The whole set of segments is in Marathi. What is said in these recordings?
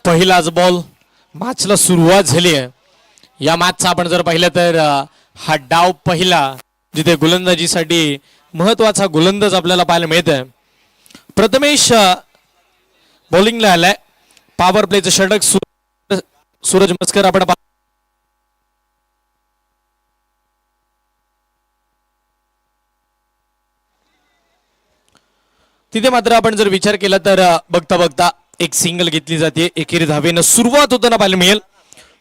पहिलाच बॉल मॅचला सुरुवात झाली आहे. या मॅचचा आपण जर पाहिलं तर हा डाव पहिला जिथे गोलंदाजीसाठी महत्वाचा गोलंदाज आपल्याला पाहायला मिळत आहे. प्रथमेश बॉलिंगला आलाय. पॉवर प्लेचं षटक सूरज मस्कर आपण तिथे मात्र आपण जर विचार केला तर बघता बघता एक सिंगल घेतली जाते. एकेरी धावेनं सुरुवात होताना पाहायला मिळेल.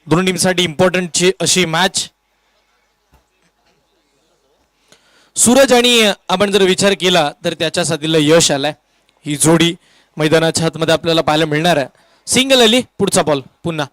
दोन टीमसाठी इम्पॉर्टंटची अशी मॅच. सूरज आणि आपण जर विचार केला तर त्याच्या साथीला यश आलाय. ही जोडी मैदानाच्या आतमध्ये आपल्याला पाहायला मिळणार आहे. सिंगल आली. पुढचा बॉल पुन्हा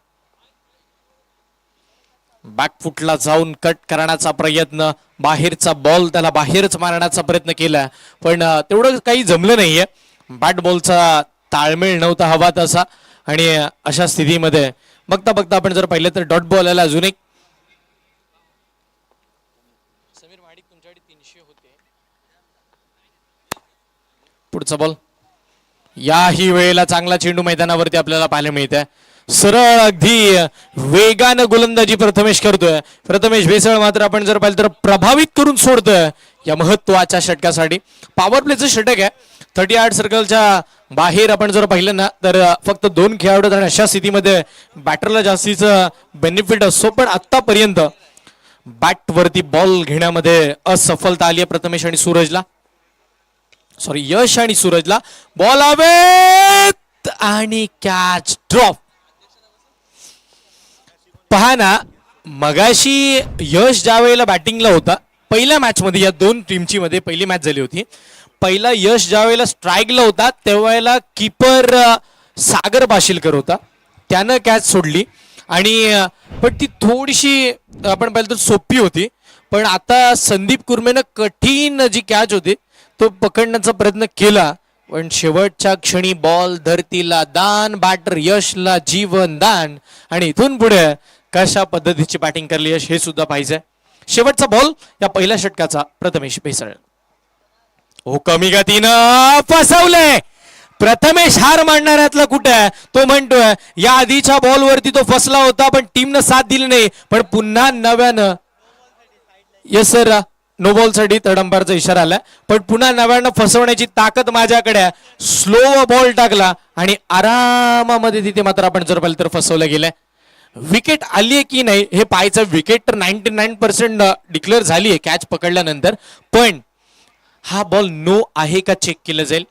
बॅकफुटला जाऊन कट करण्याचा प्रयत्न. बाहेरचा बॉल त्याला बाहेरच मारण्याचा प्रयत्न केला पण तेवढं काही जमलं नाहीये. बॅट बॉलचा ताळमेळ नव्हता हवा तसा आणि अशा स्थितीमध्ये बघता बघता आपण जर पाहिलं तर डॉट बॉल आला. अजून एक समीर माडिक तुमच्याकडे 300 होते. पुढचा बॉल. याही वेळेला चांगला चेंडू मैदानावरती आपल्याला पाहायला मिळत आहे. सरळ अगदी वेगानं गोलंदाजी प्रथमेश करतोय. प्रथमेश भेसळ मात्र आपण जर पाहिलं तर प्रभावित करून सोडतोय या महत्वाच्या षटकासाठी. पॉवर प्लेचं षटक आहे. 38 सर्कलच्या बाहेर आपण जर पाहिलं ना तर फक्त 2 खेळाडू आणि अशा स्थितीमध्ये बॅटरला जास्तीचं बेनिफिट असतो. पण आतापर्यंत बॅट वरती बॉल घेण्यामध्ये असफलता आली आहे प्रथमेश आणि सूरजला. सॉरी यश आणि सूरजला. बॉल हवेत आणि कॅच ड्रॉप. पहा ना मगाशी यश ज्या वेळेला बॅटिंगला होता पहिल्या मॅच मध्ये या दोन टीमची मध्ये पहिली मॅच झाली होती. पहिला यश ज्या वेळेला स्ट्राईकला होता तेव्हा कीपर सागर बाशिलकर होता. त्यानं कॅच सोडली आणि पण ती थोडीशी आपण पाहिलं तर सोपी होती. पण आता संदीप कुर्मेनं कठीण जी कॅच होती तो पकडण्याचा प्रयत्न केला पण शेवटच्या क्षणी बॉल धरतीला दान. बॅटर यशला जीवन दान. आणि इथून पुढे कशा पद्धतीची बॅटिंग करली यश हे सुद्धा पाहिजे. शेवटचा बॉल या पहिल्या षटकाचा प्रथमेश भेसळ. हो कमी गतीनं फसवलंय. प्रथमेश हार मांडणाऱ्यातला कुठे आहे तो म्हणतोय या आधीच्या बॉलवरती तो फसला होता पण टीमनं साथ दिली नाही. पण पुन्हा नव्यानं येस सर नो बॉल साठी थर्ड अंपायरचा इशारा आलाय. पण पुन्हा नव्यानं फसवण्याची ताकद माझ्याकडे आहे. स्लो बॉल टाकला आणि आरामामध्ये तिथे मात्र आपण जर पाहिलं तर फसवलं गेलंय. विकेट आली आहे की नाही हे पाहायचं. विकेट तर 99% डिक्लेअर झाली आहे कॅच पकडल्यानंतर. पण हा बॉल नो आहे का चेक केलं जाईल.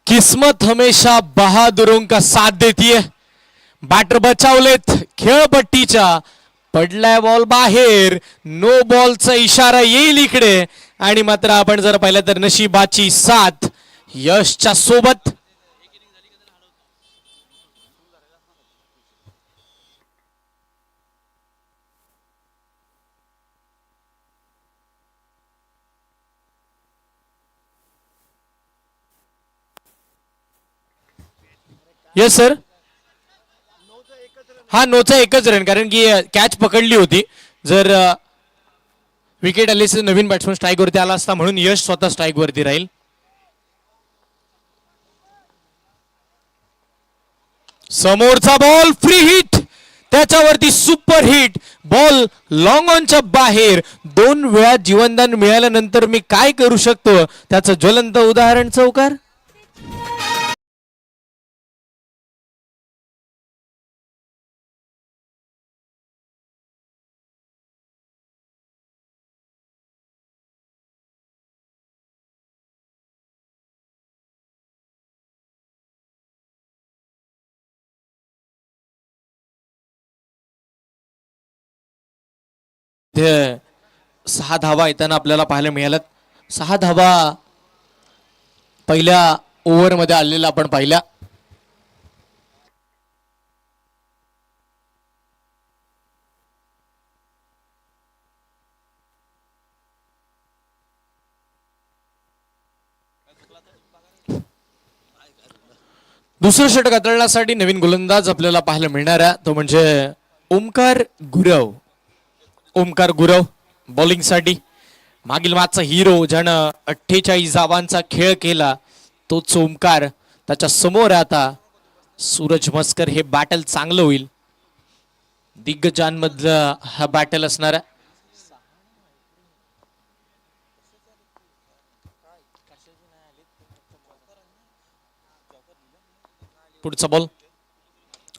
किस्मत हमेशा बहादुरों का साथ देती है. बॅटर बचावलेत खेळपट्टीच्या. पडलाय बॉल बाहेर. नो बॉलचा इशारा येईल इकडे आणि मात्र आपण जर पाहिलं तर नशिबाची साथ यशच्या सोबत. Yes sir. हा नोचा एकच रन कारण की कॅच पकडली होती. जर विकेट आली तर नवीन बॅट्समन स्ट्राईक वरती आला असता म्हणून यश स्वतः स्ट्राईक वरती राहील. समोरचा बॉल फ्री हिट. त्याच्यावरती सुपर हिट. बॉल लॉंग ऑनच्या बाहेर. 2 वेळा जीवनदान मिळाल्यानंतर मी काय करू शकतो त्याचं ज्वलंत उदाहरण चौकार. ते 6 धावा येताना आपल्याला पाहायला मिळाल्यात. 6 धावा पहिल्या ओव्हरमध्ये आलेल्या आपण पाहिल्या. दुसरं षटक हाताळण्यासाठी नवीन गोलंदाज आपल्याला पाहायला मिळणार आहे, तो म्हणजे ओमकार गुरव. ओमकार गुरव बॉलिंगसाठी मागील मॅचचा हिरो, ज्यानं 48 धावांचा खेळ केला, तोच ओमकार. त्याच्या समोर आता सूरज मस्कर. हे बॅटल चांगलं होईल, दिग्गजांमधलं हा बॅटल असणार आहे. पुढचा बॉल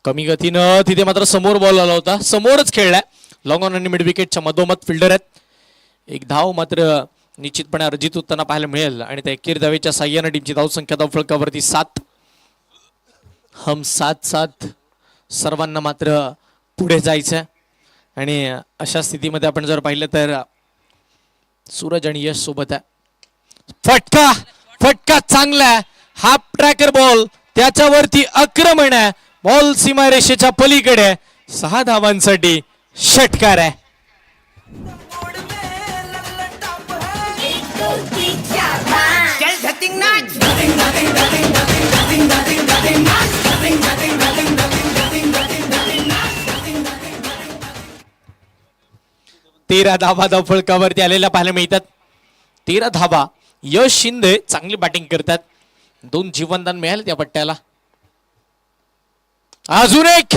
कमी गतीनं, तिथे मात्र समोर बॉल आला होता, समोरच खेळलाय. लॉंग ऑन आणि मिड विकेटच्या मधोमध फिल्डर आहेत. एक धाव मात्र निश्चितपणे अर्जित होताना पाहायला मिळेल आणि त्या 21 धावेच्या साह्याने टीमची धावसंख्या धावफलकावरती 7. हम 7-7. सर्वांना मात्र पुढे जायचं आणि अशा स्थितीमध्ये आपण जर पाहिलं तर सूरज आणि यश सोबत आहे. फटका फटका चांगला आहे, हाफ ट्रॅकर बॉल, त्याच्यावरती आक्रमण आहे, बॉल सीमारेषेच्या पलीकडे. 6 धावांसाठी षटकार आहे. तेरा धावा धावफलकावरती आलेल्या पाहायला मिळतात. 13 धावा. यश शिंदे चांगली बॅटिंग करतात. 2 जीवनदान मिळाले त्या पट्ट्याला. अजून एक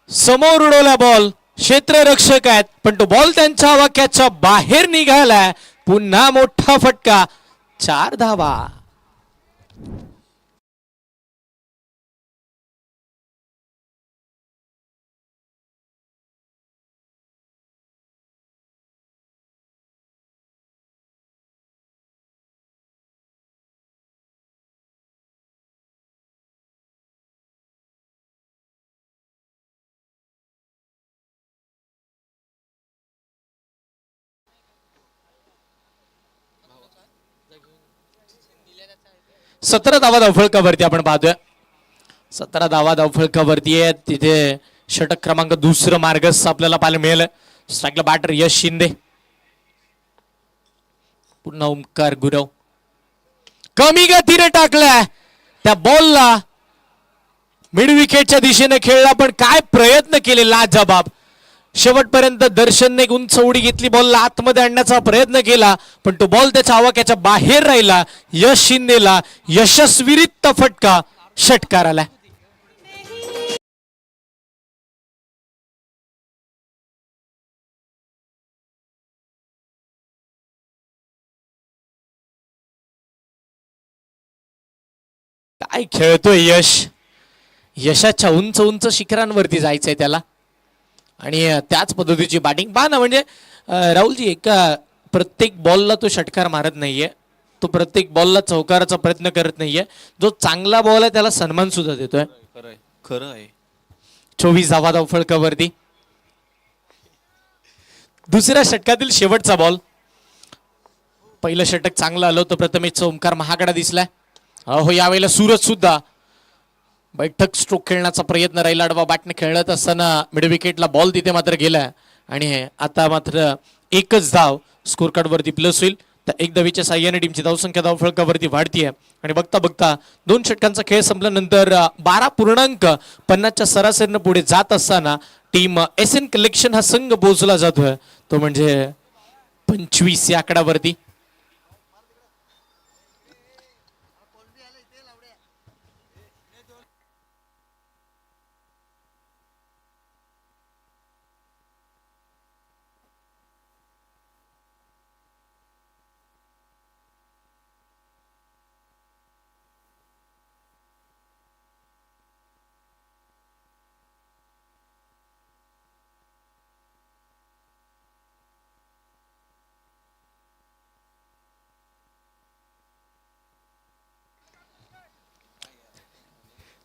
समोर उडवला बॉल, क्षेत्ररक्षक आहेत पण तो बॉल त्यांच्या वाक्याच्या बाहेर निघालाय. पुन्हा मोठा फटका. 4 धावा. सतरा धावा धावफलकावरती आपण पाहतोय. 17 धावा धावफलकावरती आहेत. तिथे षटक क्रमांक 2 मार्गस आपल्याला पाहायला मिळेल. स्ट्राईकला बॅटर यश शिंदे. पुन्हा ओमकार गुरव कमी गतीने टाकलाय त्या बॉलला. मिड विकेटच्या दिशेने खेळला पण काय प्रयत्न केले लाजबाब. शेवटपर्यंत दर्शनने उंच उडी घेतली, बॉलला आतमध्ये आणण्याचा प्रयत्न केला पण तो बॉल त्याच्या आवाक्याच्या बाहेर राहिला. यश शिंदेला यशस्वीरित्या फटका. षटकार आला. काय खेळतोय यश. यशाच्या उंच उंच शिखरांवरती जायचंय त्याला आणि त्याच पद्धतीची बॅटिंग पहा ना. म्हणजे राहुलजी, एका प्रत्येक बॉलला तो षटकार मारत नाहीये, तो प्रत्येक बॉलला चौकाराचा प्रयत्न करत नाहीये. जो चांगला बॉल आहे त्याला सन्मान सुद्धा देतोय. खरं आहे. 24 धावा धावफलकावरती. दुसऱ्या षटकातील शेवटचा बॉल. पहिलं षटक चांगलं आलं होतं, प्रथमेशचा ओमकार महागडा दिसलाय. अहो यावेळेला सूरज सुद्धा बैठक स्ट्रोक खेळण्याचा प्रयत्न राहिला. आडवा बॅटने खेळत असताना मिड विकेटला बॉल तिथे मात्र गेला आणि आता मात्र एकच धाव स्कोर कार्ड वरती प्लस होईल. त्या 1 धावेच्या साह्याने टीमची धावसंख्या धावफलकावरती वाढतीये आणि बघता बघता 2 षटकांचा खेळ संपल्यानंतर 12.50च्या सरासरीनं पुढे जात असताना टीम SN कलेक्शन हा संघ पोहोचला जातोय, तो म्हणजे 25 या आकड्यावरती.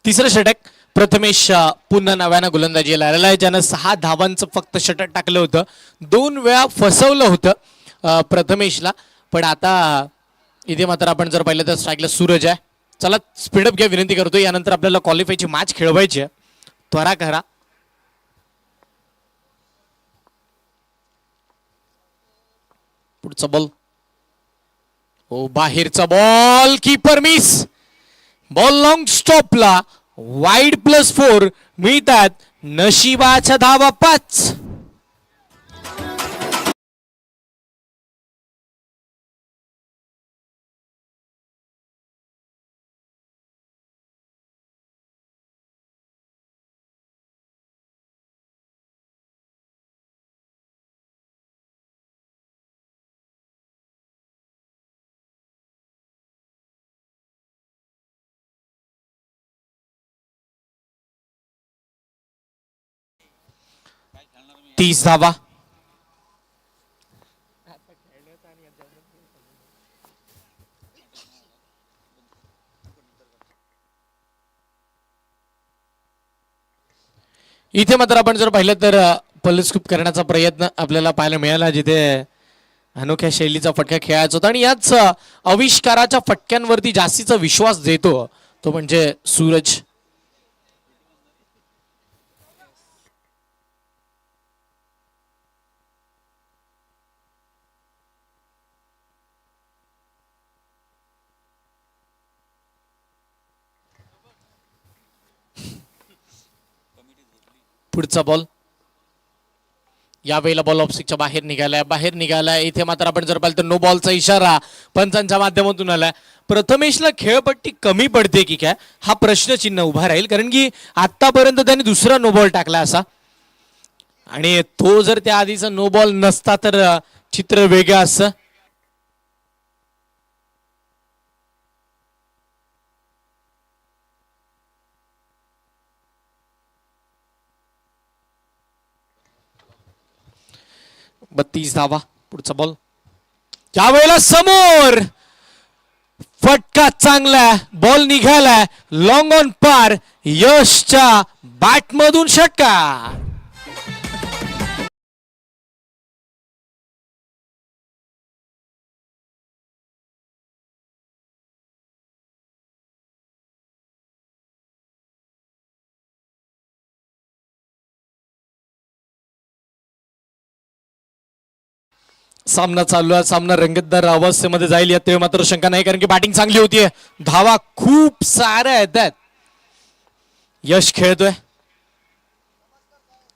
तिसरं षटक प्रथमेश पुन्हा नव्यानं गोलंदाजीला आलेला आहे, ज्यानं 6 धावांचं फक्त षटक टाकलं होतं. 2 वेळा फसवलं होतं प्रथमेशला. पण आता इथे मात्र आपण जर पाहिलं तर स्ट्राईकला सूरज आहे. चला स्पीडअप घ्या विनंती करतो, यानंतर आपल्याला क्वालिफायची मॅच खेळवायची आहे. त्वरा करा. पुढचा बॉल, हो बाहेरचा ball, keeper miss. Ball long स्टॉपला, वाईड +4 मिळतात. नशिबाच्या धावा 5. तीस धावा. इथे मात्र आपण जर पाहिलं तर पल्लस्कूप करण्याचा प्रयत्न आपल्याला पाहायला मिळाला, जिथे अनोख्या शैलीचा फटका खेळायचा होता आणि याच आविष्काराच्या फटक्यांवरती जास्तीचा विश्वास देतो तो म्हणजे सूरज. पुढचा बॉल यावेळेला बॉल ऑफस्टिकच्या बाहेर निघालाय. इथे मात्र आपण जर पाहिलं तर नो बॉलचा इशारा पंचांच्या माध्यमातून आलाय. प्रथमेशला खेळपट्टी कमी पडते की काय हा प्रश्नचिन्ह उभा राहील, कारण की आतापर्यंत त्याने दुसरा नो बॉल टाकला असा, आणि तो जर त्या आधीचा नो बॉल नसता तर चित्र वेगळं असं. बत्तीस धावा. पुढचा बॉल यावेळेला समोर, फटका चांगला, बॉल निघालाय लॉंग ऑन पार. यशच्या बॅटमधून षटकार. सामना चालू आहे, सामना रंगतदार अवस्थेमध्ये जाईल यात मात्र शंका नाही, कारण की बॅटिंग चांगली होतीये, धावा खूप साऱ्या येतात. यश खेळतोय,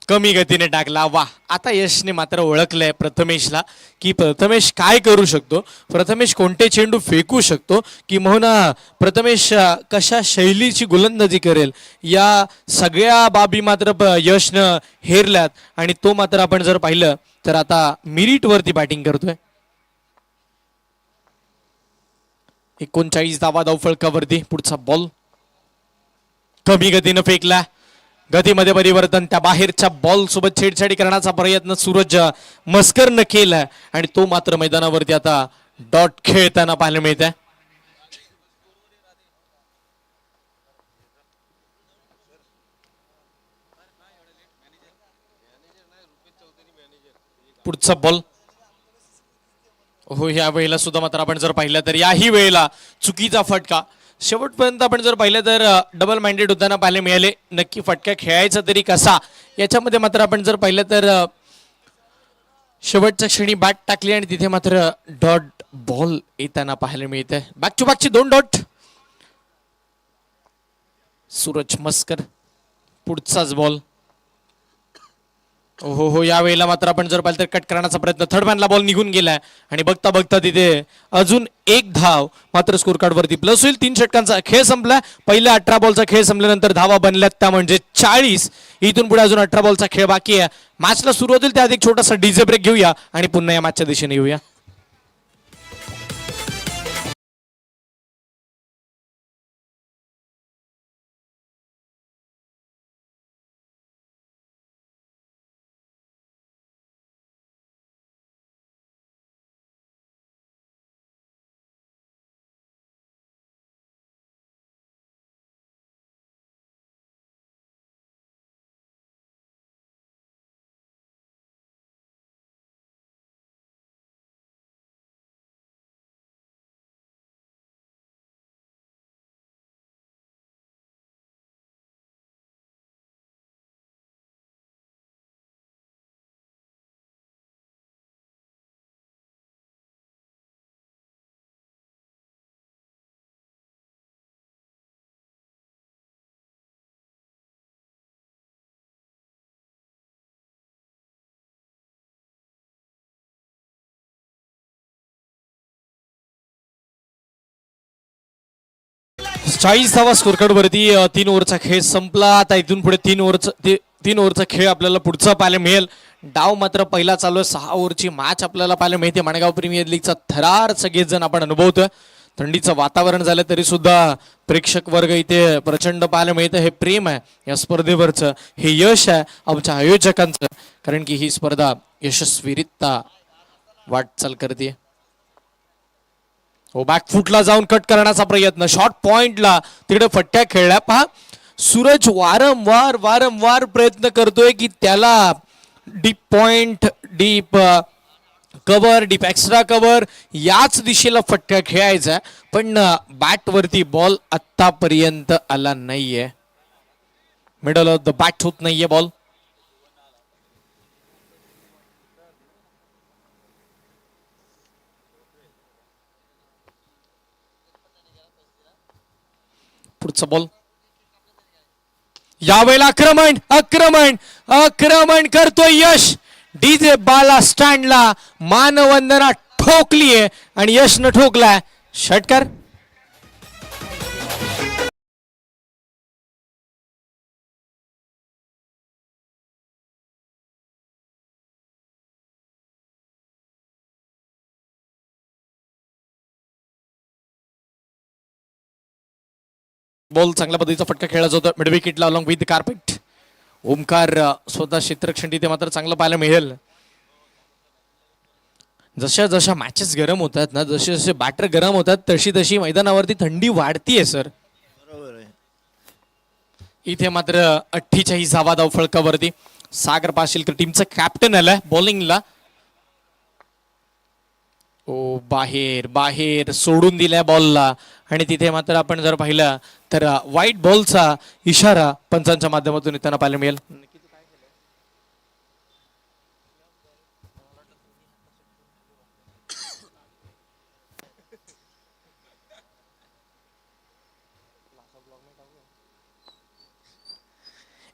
कमी गतीने टाकला. वा, आता यशने मात्र ओळखलंय प्रथमेशला की प्रथमेश काय करू शकतो, प्रथमेश कोणते चेंडू फेकू शकतो, की म्हणून प्रथमेश कशा शैलीची गोलंदाजी करेल, या सगळ्या बाबी मात्र यशनं हेरल्यात. आणि तो मात्र आपण जर पाहिलं तर आता मिरिट वरती बॅटिंग करतोय. 39 धावा धावफलकावरती. पुढचा बॉल कमी गतीनं फेकला, गतीमध्ये परिवर्तन, त्या बाहेरच्या बॉल सोबत छेडछाडी करण्याचा प्रयत्न सूरज मस्करनं केला, आणि तो मात्र मैदानावरती आता डॉट खेळताना पाहायला मिळत आहे. पुढचा बॉल हो, या वेळेला सुद्धा मात्र आपण जर पाहिलं तर याही वेळेला चुकीचा फटका. शेवटपर्यंत आपण जर पाहिलं तर डबल माइंडेड होताना पाहायला मिळाले. नक्की फटका खेळायचा तरी कसा, याच्यामध्ये मात्र आपण जर पाहिलं तर शेवटच्या क्षणी बॅट टाकली आणि तिथे मात्र डॉट बॉल येताना पाहायला मिळत आहे. बॅक टू बॅकची 2 डॉट. सूरज मस्कर. पुढचाच बॉल. हो हो, या वेळेला मात्र आपण जर पाहिलं तर कट करण्याचा प्रयत्न, थर्ड मॅनला बॉल निघून गेलाय, आणि बघता बघता तिथे अजून एक धाव मात्र स्कोर कार्ड वरती प्लस होईल. 3 षटकांचा खेळ संपला. पहिल्या 18 बॉलचा खेळ संपल्यानंतर धावा बनल्यात त्या म्हणजे 40. इथून पुढे अजून 18 बॉलचा खेळ बाकी आहे. मॅचला सुरुवात होईल त्या आधी छोटासा डीजे ब्रेक घेऊया आणि पुन्हा या मॅचच्या दिशेने येऊया. 40 धावा स्कोर कार्ड वरती 3 ओव्हरचा खेळ संपला. आता इथून पुढे 3 ओव्हरचा खेळ आपल्याला पुढचा पाहायला मिळेल. डाव मात्र पहिला चालू आहे. 6 ओव्हरची मॅच आपल्याला पाहायला मिळते. माणगाव प्रीमियर लीगचा थरार सगळेच जण आपण अनुभवतोय. थंडीचं वातावरण झालं तरी सुद्धा प्रेक्षक वर्ग इथे प्रचंड पाहायला मिळतं. हे प्रेम आहे या स्पर्धेवरचं, हे यश आहे आमच्या आयोजकांचं, कारण की ही स्पर्धा यशस्वीरित्या वाटचाल करते. हो, बॅकफुटला जाऊन कट करण्याचा प्रयत्न, शॉर्ट पॉइंटला तिकडे फटक्या खेळल्या. पहा सूरज वारंवार प्रयत्न करतोय की त्याला deep point, deep cover, deep extra cover याच दिशेला फटका खेळायचा, पण बॅट वरती बॉल आतापर्यंत आला नाहीये. मिडल ऑफ द बॅट होत नाहीये बॉल. पुढचा बॉल, यावेळेला आक्रमण करतोय यश. डीजे बाला स्टँडला मानवंदना ठोकलीये आणि यशनं ठोकलाय षटकार. बॉल चांगल्या पद्धतीचा फटका खेळायचा होता मिड विकेटला अलॉंग विथ कार्पेट. ओमकार स्वतः क्षेत्ररक्षण तिथे मात्र चांगलं पाहायला मिळेल. जशा मॅचेस गरम होतात ना, जसे बॅटर गरम होतात, तशी मैदानावरती थंडी वाढतीये सर. इथे मात्र 48 धावा धावफलकावरती. सागर पाशीलकर टीमचं कॅप्टन आलाय बॉलिंगला. ओ बाहेर सोडून दिलाय बॉलला, आणि तिथे मात्र आपण जर पाहिलं तर व्हाईट बॉलचा इशारा पंचांच्या माध्यमातून येताना पाहायला मिळेल.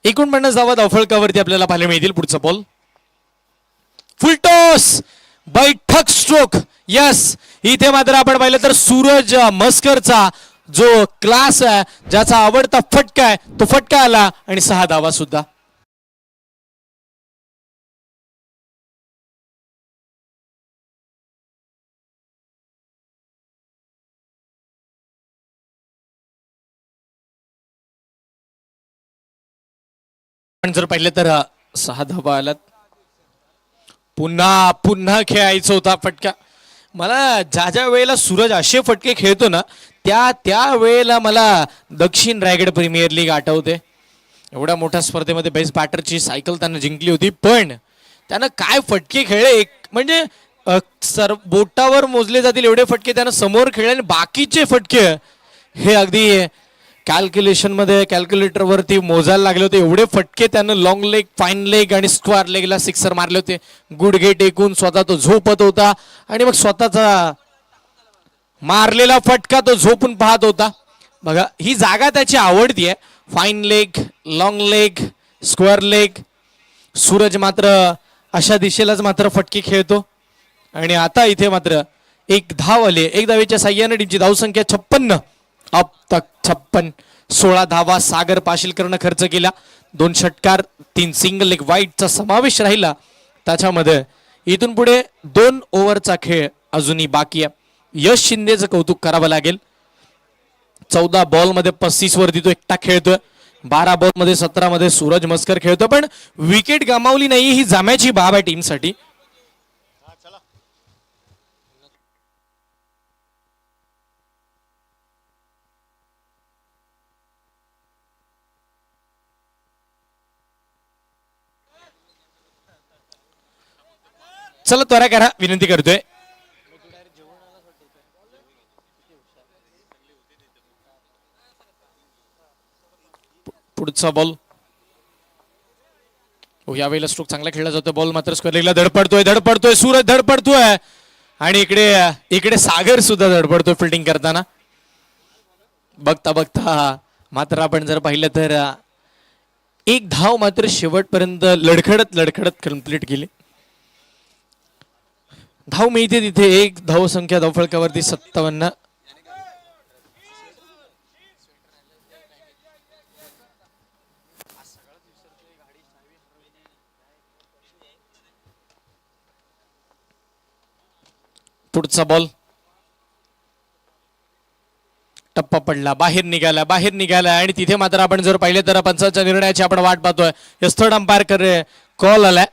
एकूण 50 धावा धावफलकावरती आपल्याला पाहायला मिळतील. पुढचा बॉल फुलटॉस, बैठक स्ट्रोक. यस, इथे मात्र आपण पाहिलं तर सूरज मस्करचा जो क्लास आहे, ज्याचा आवडता फटका आहे, तो फटका आला आणि 6 धावा सुद्धा. पण जर पाहिलं तर 6 धावा आलात. पुन्हा खेळायचा होता फटका. मला ज्या वेळेला सूरज असे फटके खेळतो ना, त्या वेळेला मला दक्षिण रायगड प्रीमियर लीग आठवते. एवढ्या मोठ्या स्पर्धेमध्ये बेस्ट बॅटरची सायकल त्यानं जिंकली होती, पण त्यानं काय फटके खेळले, म्हणजे बोटावर मोजले जातील एवढे फटके त्यानं समोर खेळले, आणि बाकीचे फटके हे अगदी कॅल्क्युलेटरवरती मोजायला लागले होते. एवढे फटके त्यानं लॉंग लेग, फाईन लेग आणि स्क्वेअर लेगला सिक्सर मारले होते. गुडघे टेकून स्वतः तो झोपत होता, आणि मग स्वतःचा मारलेला फटका तो झोपून पाहत होता. बघा, ही जागा त्याची आवडती आहे. Fine leg, long leg, square leg. Suraj मात्र अशा दिशेलाच मात्र फटके खेळतो. आणि आता इथे मात्र एक धाव आली. एक धावेच्या साह्याने टीमची धावसंख्या 56. अब तक 56. 16 धावा सागर पाशीलकरनं खर्च केला. 2 षटकार, 3 सिंगल लेग वाईटचा समावेश राहिला त्याच्यामध्ये. इथून पुढे 2 ओव्हरचा खेळ अजूनही बाकी आहे. यश शिंदेचं कौतुक करावं लागेल. 14 बॉलमध्ये 35 वरती तो एकटा खेळतोय. 12 बॉलमध्ये 17 मध्ये सूरज मस्कर खेळतोय, पण विकेट गमावली नाही ही जाम्याची बाब आहे टीमसाठी. चला त्वरा करा, विनंती करतोय. पुढचा बॉल, यावेळेला स्ट्रोक चांगला खेळला जातो. बॉल मात्र स्क्वेअर लेगला धडपडतोय सूरज, धडपडतोय, आणि इकडे सागर सुद्धा धडपडतोय फिल्डिंग करताना. बघता मात्र आपण जर पाहिलं तर एक धाव मात्र शेवटपर्यंत लडखडत कंप्लीट केली. धाव मिळते तिथे एक धाव संख्या धावफलकावरती 57. पुढचा बॉल टप्पा पडला, बाहेर निघाला आणि तिथे मात्र आपण जर पाहिले तर पंचाच्या निर्णयाची आपण वाट पाहतोय. यस थर्ड अंपायर करे कॉल आलाय.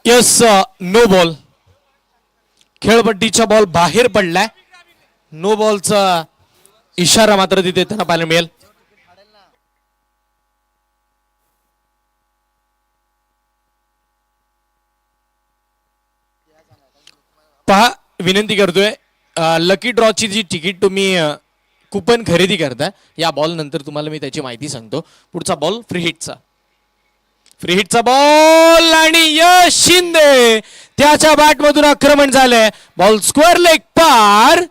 Yes no ball. खेळपट्टीचा बॉल बाहेर पडलाय. नो बॉलचा इशारा मात्र तिथे त्यांना पाहायला मिळेल. पहा विनंती करतोय लकी ड्रॉची जी तिकीट तुम्ही कुपन खरेदी करता या बॉल नंतर तुम्हाला मी त्याची माहिती सांगतो. पुढचा बॉल फ्री हिटचा बॉल आणि यश शिंदे त्याच्या बॅटमधून आक्रमण झालंय. बॉल स्क्वेअर लेग पार.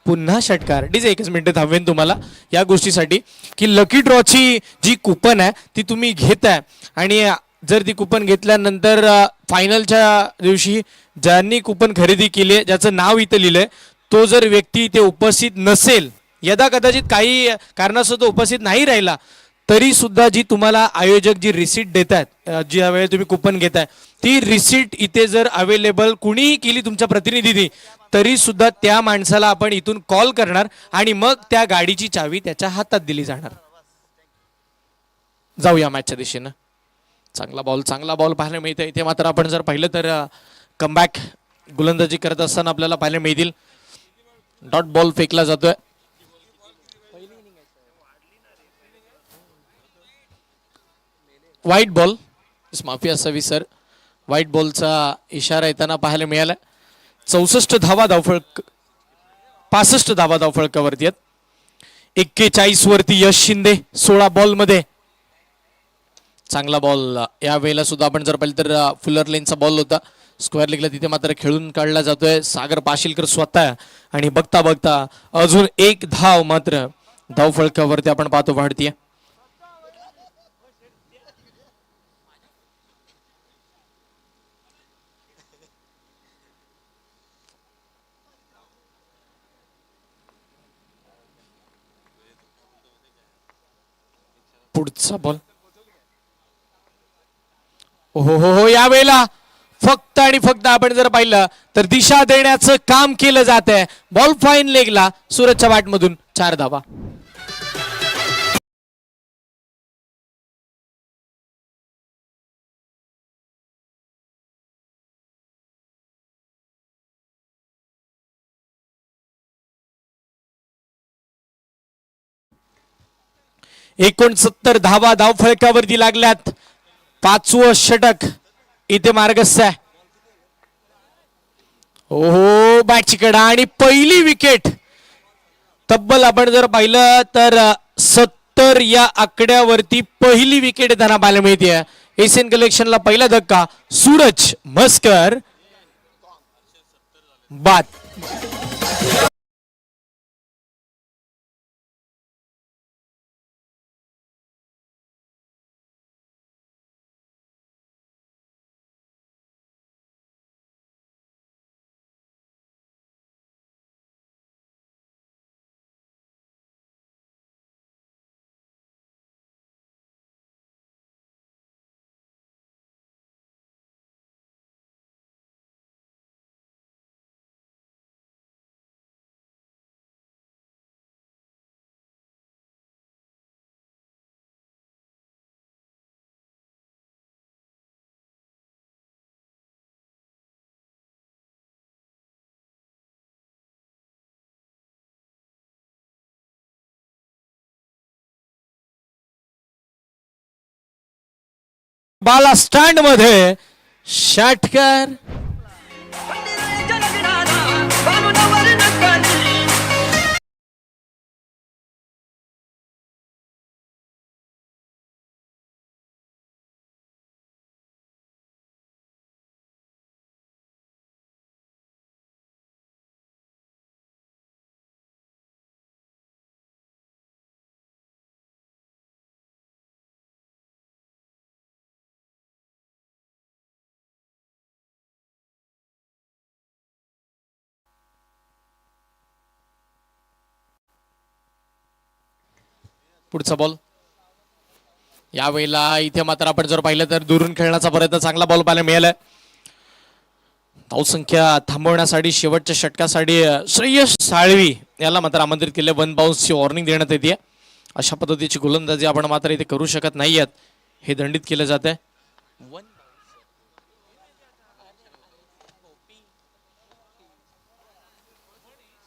पुन्हा षटकार. डीजे एकच मिनिट थांबवेन तुम्हाला या गोष्टीसाठी की लकी ड्रॉची जी कुपन आहे ती तुम्ही घेताय आणि जर ती कुपन घेतल्यानंतर फायनलच्या दिवशी ज्यांनी कुपन खरेदी केली ज्याचं नाव इथं लिहिलंय तो जर व्यक्ती इथे उपस्थित नसेल यदा कदाचित काही कारणास्तव तो उपस्थित नाही राहिला तरी सुद्धा जी तुम्हाला आयोजक जी रिसीट देतात ज्या वेळेला तुम्ही कुपन घेताय ती रिसीट इथे जर अवेलेबल कुणीही केली तुमच्या प्रतिनिधीने तरी सुद्धा त्या माणसाला आपण इथून कॉल करणार आणि मग त्या गाडीची चावी त्याच्या हातात दिली जाणार. जाऊया मॅचच्या दिशेनं. चांगला बॉल पाहायला मिळतोय. इथे मात्र आपण जर पाहिलं तर कमबॅक गोलंदाजी करत असताना आपल्याला पाहायला मिळतील. डॉट बॉल फेकला जातोय. व्हाईट बॉल माफी असावी सर. व्हाईट बॉलचा इशारा येताना पाहायला मिळाला. 64 धावा धावफळक 65 धावा धावफळकावरती आहेत. 41 वरती यश शिंदे 16 बॉल मध्ये. चांगला बॉल या वेळेला सुद्धा आपण जर पाहिलं तर फुलर लेनचा बॉल होता. स्क्वेअर लेगला तिथे मात्र खेळून काढला जातोय. सागर पाशीलकर स्वतः आणि बघता बघता अजून एक धाव मात्र धावफळकावरती आपण पाहतो वाढतीये. पुढचा बॉल हो या वेळेला फक्त आणि फक्त आपण जर पाहिलं तर दिशा देण्याचं काम केलं जात आहे. बॉल फाईन लेगला सूरजच्या बॅटमधून 4 धावा. एकोणसत्तर धावा धावफळकावरती लागल्यात. 5वं षटक इथे मार्गस्थ आहे. हो बॅटची कडा आणि पहिली विकेट. तब्बल आपण जर पाहिलं तर 70 या आकड्यावरती पहिली विकेट त्यांना पाहायला मिळते. एशियन कलेक्शनला पहिला धक्का. सूरज मस्कर बाद. बाला स्टँड मध्ये षटकार. पुढचा बॉल. यावेळेला इथे मात्र आपण जर पाहिलं तर दुरून खेळण्याचा प्रयत्न, चांगला बॉल पाहायला मिळालाय. धावसंख्या थांबवण्यासाठी शेवटच्या षटकासाठी श्रेयस साळवी याला मात्र आमंत्रित केले. 1 बाउन्सची वॉर्निंग देण्यात येते. अशा पद्धतीची गोलंदाजी आपण मात्र इथे करू शकत नाहीयेत, हे दंडित केलं जात आहे.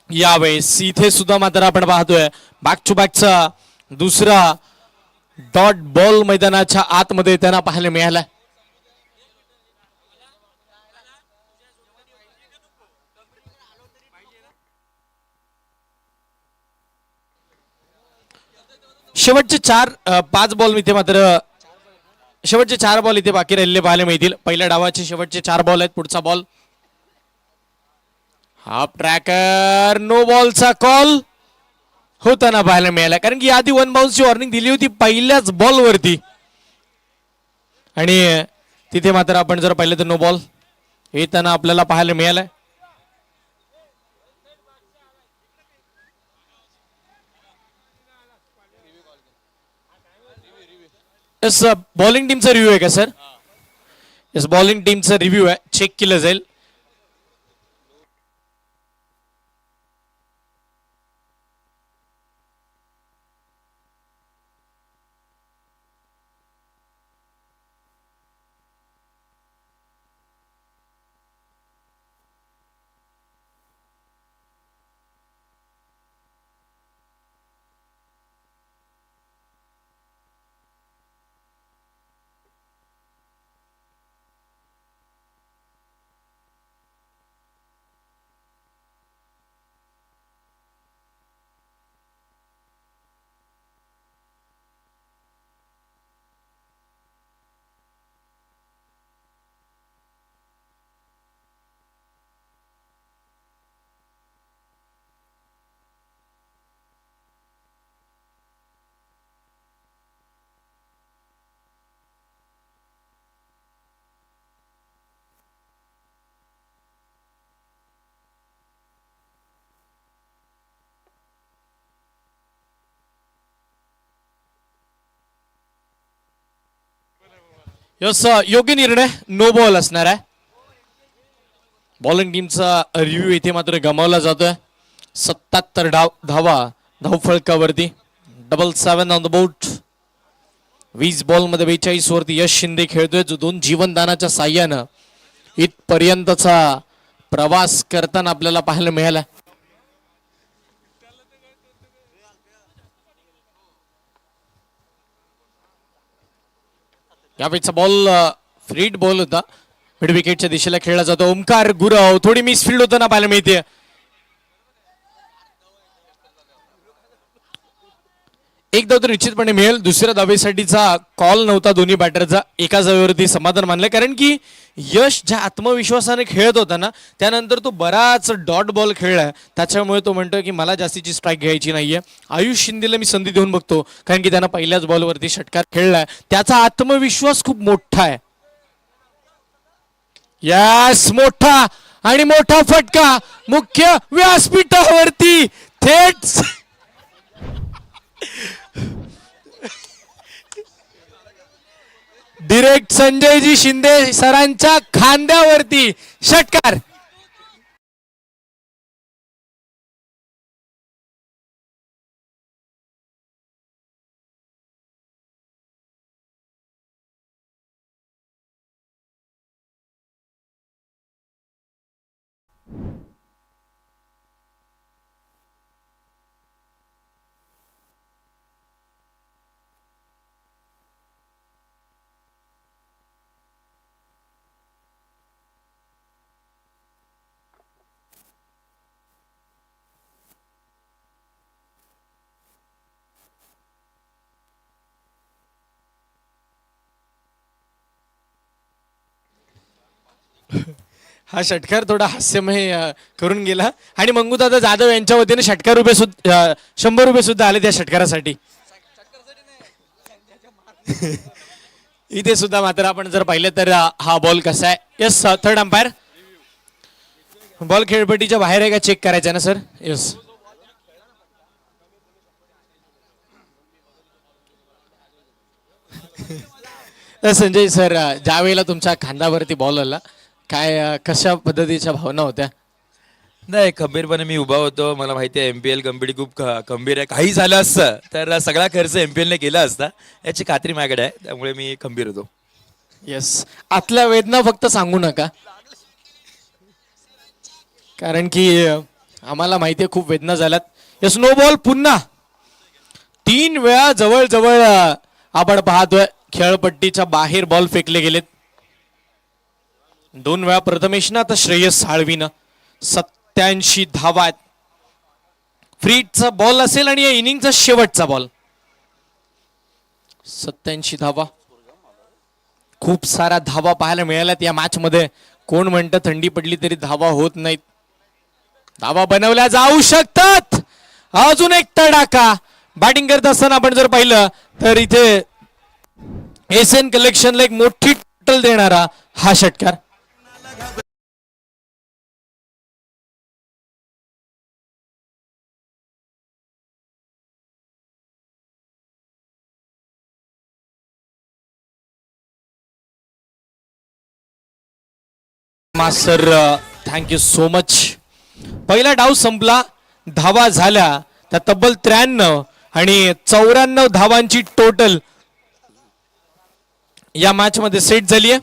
यावेळेस इथे सुद्धा मात्र आपण पाहतोय बॅक टू बॅकचा दुसरा डॉट बॉल मैदानाच्या आतमध्ये त्यांना पाहायला मिळाला. शेवटचे 5 बॉल इथे मात्र शेवटचे 4 बॉल इथे बाकी राहिलेले पाहायला मिळतील. पहिल्या डावाचे शेवटचे 4 बॉल आहेत. पुढचा बॉल हाफ ट्रॅकर, नो बॉलचा कॉल होताना पाहायला मिळाला, कारण की आधी 1 बाउन्सची वॉर्निंग दिली होती पहिल्याच बॉल वरती आणि तिथे मात्र आपण जर पाहिलं तर नो बॉल येताना आपल्याला पाहायला मिळालाय. यस, बॉलिंग टीमचा रिव्ह्यू आहे का सर? यस, बॉलिंग टीमचा रिव्ह्यू आहे, चेक केलं जाईल. यस, योग्य निर्णय, नो बॉल असणार आहे. बॉलिंग टीमचा रिव्ह्यू इथे मात्र गमावला जातोय. 77 धावा धावफळकावरती, 7 ऑन द बोट. 20 बॉल मध्ये 42 वरती यश शिंदे खेळतोय, जो 2 जीवनदानाच्या साह्यानं इथपर्यंतचा प्रवास करताना आपल्याला पाहायला मिळाला. यावेळीचा बॉल फ्रीड बॉल होता, मिड विकेटच्या दिशेला खेळला जातो. ओमकार गुरव, थोडी मिसफिल्ड होताना पाहायला मिळते. एक धाव तर निश्चितपणे मिळेल. दुसऱ्या धावेसाठीचा कॉल नव्हता दोन्ही बॅटरचा, एका जागेवरती समाधान मानलं, कारण की यश ज्या आत्मविश्वासाने खेळत होता ना, त्यानंतर तो बराच डॉट बॉल खेळलाय, त्याच्यामुळे तो म्हणतोय की मला जास्तीची स्ट्राईक घ्यायची नाहीये. आयुष शिंदेला मी संधी देऊन बघतो, कारण की त्यानं पहिल्याच बॉलवरती षटकार खेळलाय, त्याचा आत्मविश्वास खूप मोठा आहे. यस, मोठा आणि मोठा फटका मुख्य व्यासपीठावरती थेट डिरेक्ट संजयजी शिंदे सरांच्या खांद्यावरती षटकार. हा षटकार थोडा हास्यमय करून गेला आणि मंगूदादा जाधव यांच्या वतीने षटकार रुपये 100 रुपये सुद्धा आले त्या षटकारासाठी. इथे सुद्धा मात्र आपण जर पाहिलं तर हा बॉल कसा आहे. यस, थर्ड अंपायर, बॉल खेळपट्टीच्या बाहेर आहे का चेक करायचा ना सर? यस, संजय सर, ज्या वेळेला तुमच्या खांद्यावरती बॉल आला, काय कशा पद्धतीच्या भावना होत्या? नाही, खंबीरपणे मी उभा होतो. मला माहिती आहे MPL कंपनी खूप खंबीर आहे. काही झालं असतं तर सगळा खर्च MPL ने केला असता, याची खात्री माझ्याकडे आहे. त्यामुळे मी खंबीर होतो. येस. आतल्या वेदना फक्त सांगू नका, कारण की आम्हाला माहिती आहे खूप वेदना झाल्यात. येस, नो बॉल पुन्हा 3 वेळा जवळ आपण पाहतोय खेळपट्टीच्या बाहेर बॉल फेकले गेलेत. 2 वेळा प्रथमेशनं, आता श्रेयस साळवीनं. 87 धावा आहेत. फ्रीटचा बॉल असेल आणि या इनिंगचा शेवटचा बॉल. 87 धावा, खूप साऱ्या धावा पाहायला मिळाल्यात या मॅच मध्ये. कोण म्हणतं थंडी पडली तरी धावा होत नाहीत? धावा बनवल्या जाऊ शकतात. अजून एक तडाखा. बॅटिंग करत असताना आपण जर पाहिलं तर इथे एसएन कलेक्शनला एक मोठी टोटल देणारा हा षटकार. Master, thank you so much. पहिला डाव संपला, धावा झाल्या त्या तब्बल 93 आणि 94 धावांची टोटल या मॅच मध्ये सेट झाली आहे.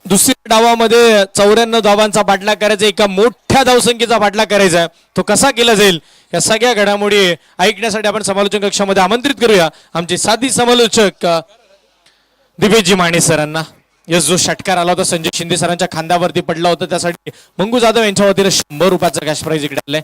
दुसऱ्या डावामध्ये 94 धावांचा पाठलाग करायचा, एका मोठ्या धावसंख्येचा पाठलाग करायचा आहे. तो कसा केला जाईल या सगळ्या घडामोडी ऐकण्यासाठी आपण समालोचन कक्षामध्ये आमंत्रित करूया आमचे साधी समालोचक दिपेशजी माने सरांना. यस, जो षटकार आला होता संजय शिंदे सरांच्या खांद्यावरती पडला होता, त्यासाठी मंगू जाधव यांच्या वतीने 100 रुपयाचा कॅश प्राइज इकडे आलाय.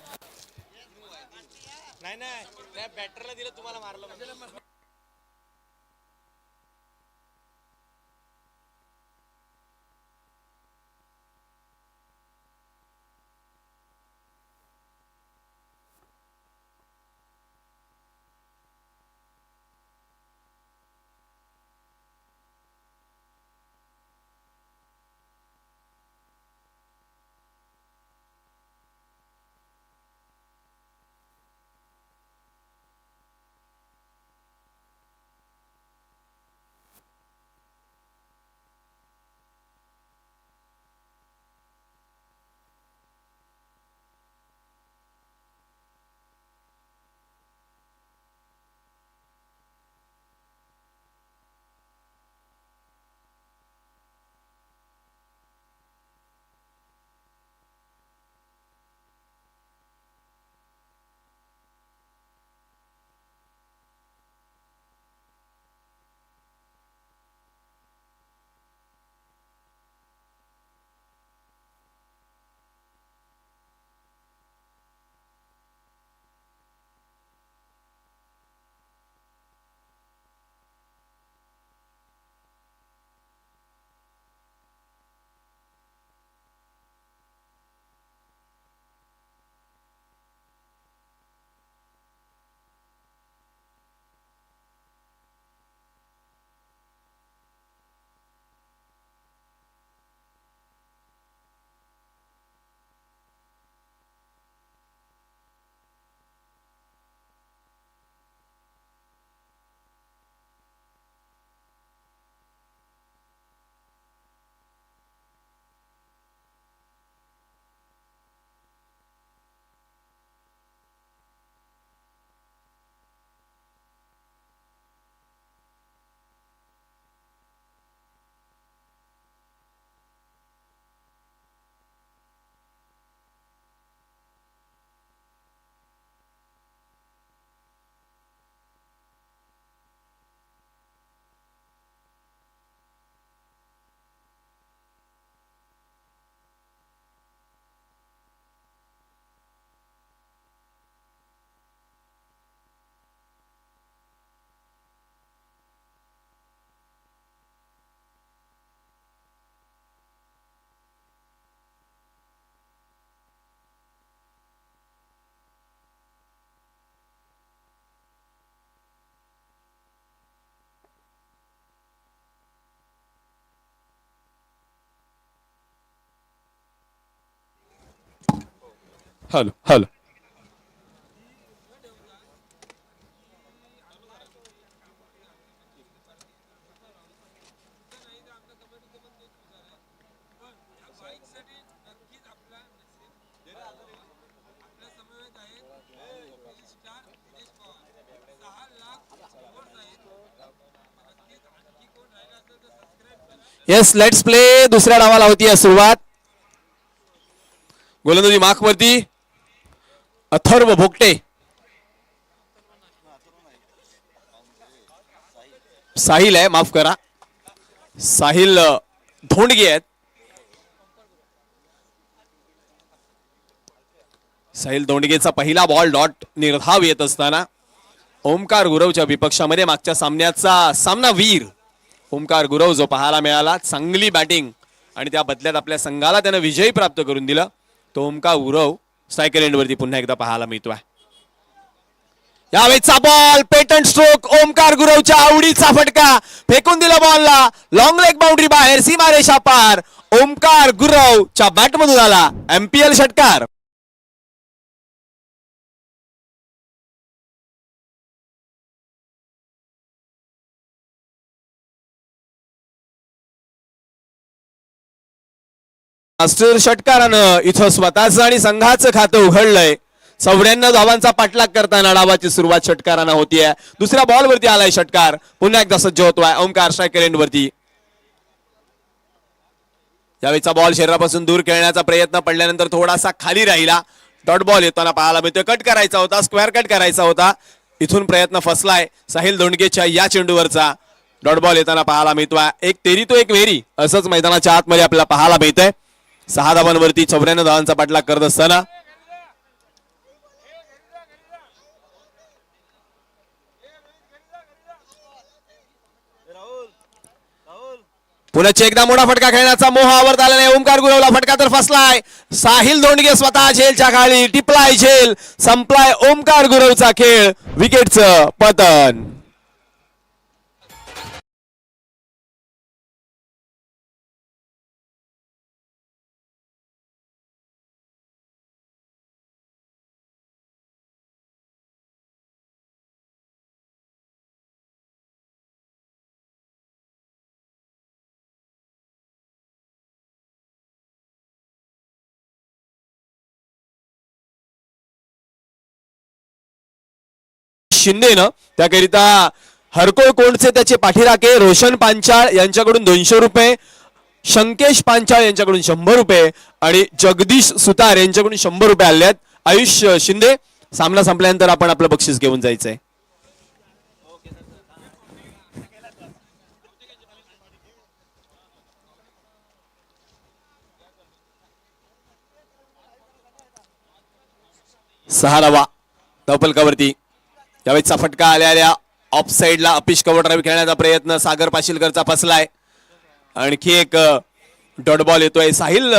Hello hello. Yes let's play. दुसऱ्या डावाला होती सुरुवात. गोलंदाजी मार्कवरती अथर्व भोगटे. साहिल आहे, माफ करा, साहिल धोंडगे आहेत. साहिल धोंडगेचा पहिला बॉल डॉट निर्धाव येत असताना ओमकार गुरवच्या विपक्षामध्ये मागच्या सामन्याचा सामनावीर ओमकार गुरव जो पाहायला मिळाला. चांगली बॅटिंग आणि त्या बदल्यात आपल्या संघाला त्यानं विजयी प्राप्त करून दिला. तो ओमकार गुरव स्ट्रायकर एंडवरती पुन्हा एकदा पाहायला मिळतोय. यावेळेचा बॉल पेटंट स्ट्रोक. ओमकार गुरवच्या आवडीचा फटका फेकून दिला बॉलला. लॉंग लेग बाउंड्री बाहेर, सीमारेषा पार. ओमकार गुरवच्या बॅटमधून आला एमपीएल षटकार. मास्टर षटकारानं इथं स्वतःचं आणि संघाचं खातं उघडलंय. 94 धावांचा पाठलाग करताना डावाची सुरुवात षटकारानं होतीये. दुसऱ्या बॉल वरती आलाय षटकार. पुन्हा एकदा सज्ज होतोय ओमकार स्ट्रायकर एंड वरती. यावेळीचा बॉल शरीरापासून दूर खेळण्याचा प्रयत्न पडल्यानंतर थोडासा खाली राहिला. डॉट बॉल येताना पाहायला मिळतोय. कट करायचा होता, स्क्वेअर कट करायचा होता. इथून प्रयत्न फसलाय साहिल धोंडगेच्या या चेंडूवरचा. डॉट बॉल येताना पाहायला मिळतोय. एक तेरी तो एक वेरी असंच मैदानाच्या आतमध्ये आपल्याला पाहायला मिळतंय. 6 धावांवरती 94 धावांचा पाठलाग करत असताना पुन्हा एकदा मोठा फटका खेळण्याचा मोह आवरत आला नाही. ओमकार गुरवला फटका तर फसलाय. साहिल धोंडगे स्वतः झेलच्या खाली टिपलाय झेल. संपलाय ओमकार गुरवचा खेळ. विकेटचं पतन. शिंदे न त्याकरिता हरकोळ कोंडचे त्याचे पाठीराखे रोशन पांचाळ यांच्याकडून 200 रुपये, शंकेश पांचाळ यांच्याकडून 100 रुपये आणि जगदीश सुतार यांच्याकडून 100 रुपये आले आहेत. आयुष शिंदे, सामना संपल्यानंतर आपण आपलं बक्षीस घेऊन जायचंय. सहा धावा धावफलकावरती. यावेळेचा फटका आल्या ऑफ साइडला अपिश कव्हर ड्राईव्ह खेळण्याचा प्रयत्न सागर पाशीलकरचा फसलाय. आणखी एक डॉट बॉल येतोय. साहिल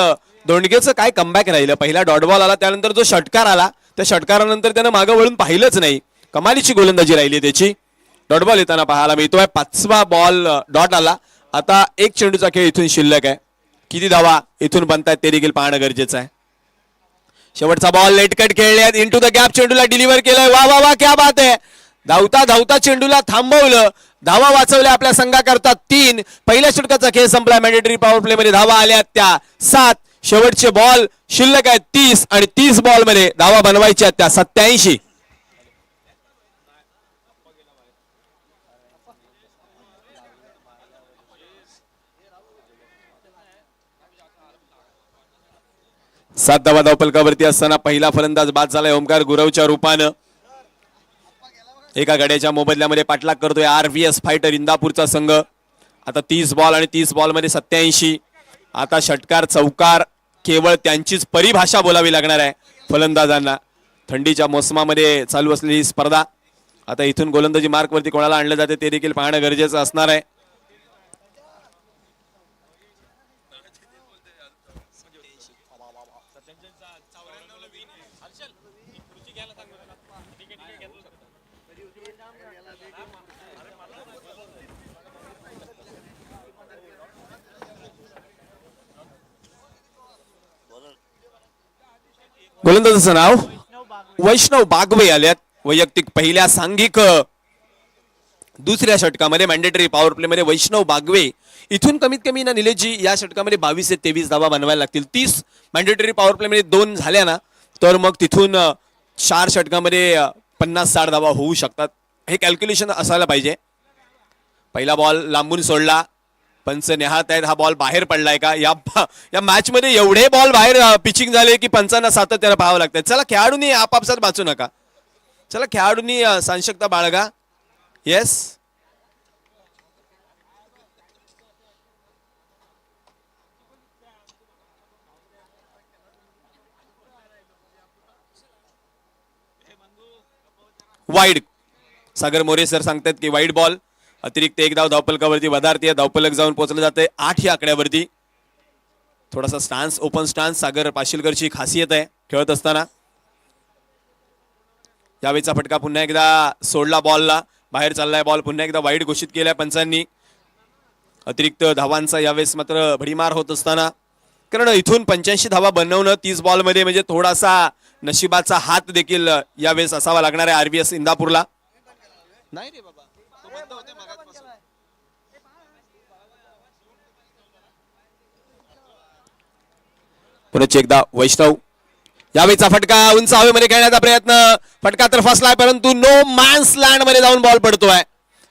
धोंडगेचं काय कमबॅक राहिलं. पहिला डॉट बॉल आला, त्यानंतर जो षटकार आला, त्या षटकारानंतर त्यानं मागं वळून पाहिलंच नाही. कमालीची गोलंदाजी राहिली त्याची. डॉट बॉल येताना पाहायला मिळतोय. 5वा बॉल डॉट आला. आता एक चेंडूचा खेळ इथून शिल्लक आहे. किती धावा इथून बनतायत ते देखील पाहणं गरजेचं आहे. शेवटचा बॉल लेटकट खेळल्यात. इनटू द गॅप चेंडूला डिलिव्हर केलंय. वा वा वा क्या बात आहे. धावता धावता चेंडूला थांबवलं. धावा वाचवल्या आपल्या संघाकरता 3. पहिल्या षटकाचा खेळ संपला. मॅन्डेटरी पॉवर प्ले मध्ये धावा आल्या त्या 7. शेवटचे बॉल शिल्लक आहेत 30 आणि 30 बॉल मध्ये धावा बनवायच्या त्या 87. सात धावा धावफलकावरती असताना पहिला फलंदाज बाद झालाय ओमकार गुरवच्या रूपानं. एका गड्याच्या मोबदल्यामध्ये पाठलाग करतोय RVS फायटर इंदापूरचा संघ. आता 30 बॉल आणि 30 बॉल मध्ये 87. आता षटकार चौकार केवळ त्यांचीच परिभाषा बोलावी लागणार आहे फलंदाजांना. थंडीच्या मोसमामध्ये चालू असलेली ही स्पर्धा. आता इथून गोलंदाजी मार्कवरती कोणाला आणलं जाते ते देखील पाहणं गरजेचं असणार आहे. गोलंदाजाचं नाव वैष्णव बागवे आल्यात. वैयक्तिक पहिल्या सांघिक दुसऱ्या षटकामध्ये मॅन्डेटरी पॉवर प्ले मध्ये वैष्णव बागवे. इथून कमीत कमी ना निलेशजी या षटकामध्ये 22 ते 23 धावा बनवायला लागतील. 30 मॅन्डेटरी पॉवर प्ले मध्ये 2 झाल्या ना तर मग तिथून 4 षटकामध्ये 50-60 धावा होऊ शकतात. हे कॅल्क्युलेशन असायला पाहिजे. पहिला बॉल लांबून सोडला. पंच नेहात आहेत, हा बॉल बाहेर पडलाय का? या मॅच मध्ये एवढे बॉल बाहेर पिचिंग झाले की पंचांना सातत्यानं पाहावं लागतं. चला खेळाडूंनी आपापसात वाचू नका, चला खेळाडूंनी साशंकता बाळगा. Yes, wide. Sagar More sir सांगतात की वाईड बॉल, अतिरिक्त एक धाव धावपलकावरती वधारती, धावपलक जाऊन पोहोचलं जाते 8 या आकड्यावरती. थोडासा स्टान्स, ओपन स्टान्स सागर पाशीलकरची खासियत आहे खेळत असताना. यावेळीचा फटका पुन्हा एकदा सोडला, बॉलला बाहेर चाललाय बॉल, पुन्हा एकदा वाईड घोषित केलाय पंचांनी. अतिरिक्त धावांचा यावेळेस मात्र भडीमार होत असताना, कारण इथून 85 धावा बनवणं 30 बॉलमध्ये म्हणजे थोडासा नशिबाचा हात देखील यावेळेस असावा लागणार आहे आरबीएस इंदापूरला. नाही रे बाबा, तो बंद होते मगाचपासून. पुन्हा एकदा वैष्णव, यावेळीचा फटका उंच हवेमध्ये खेळण्याचा प्रयत्न, फटका तर फसलाय परंतु नो मॅन्स लँड मध्ये जाऊन बॉल पडतोय.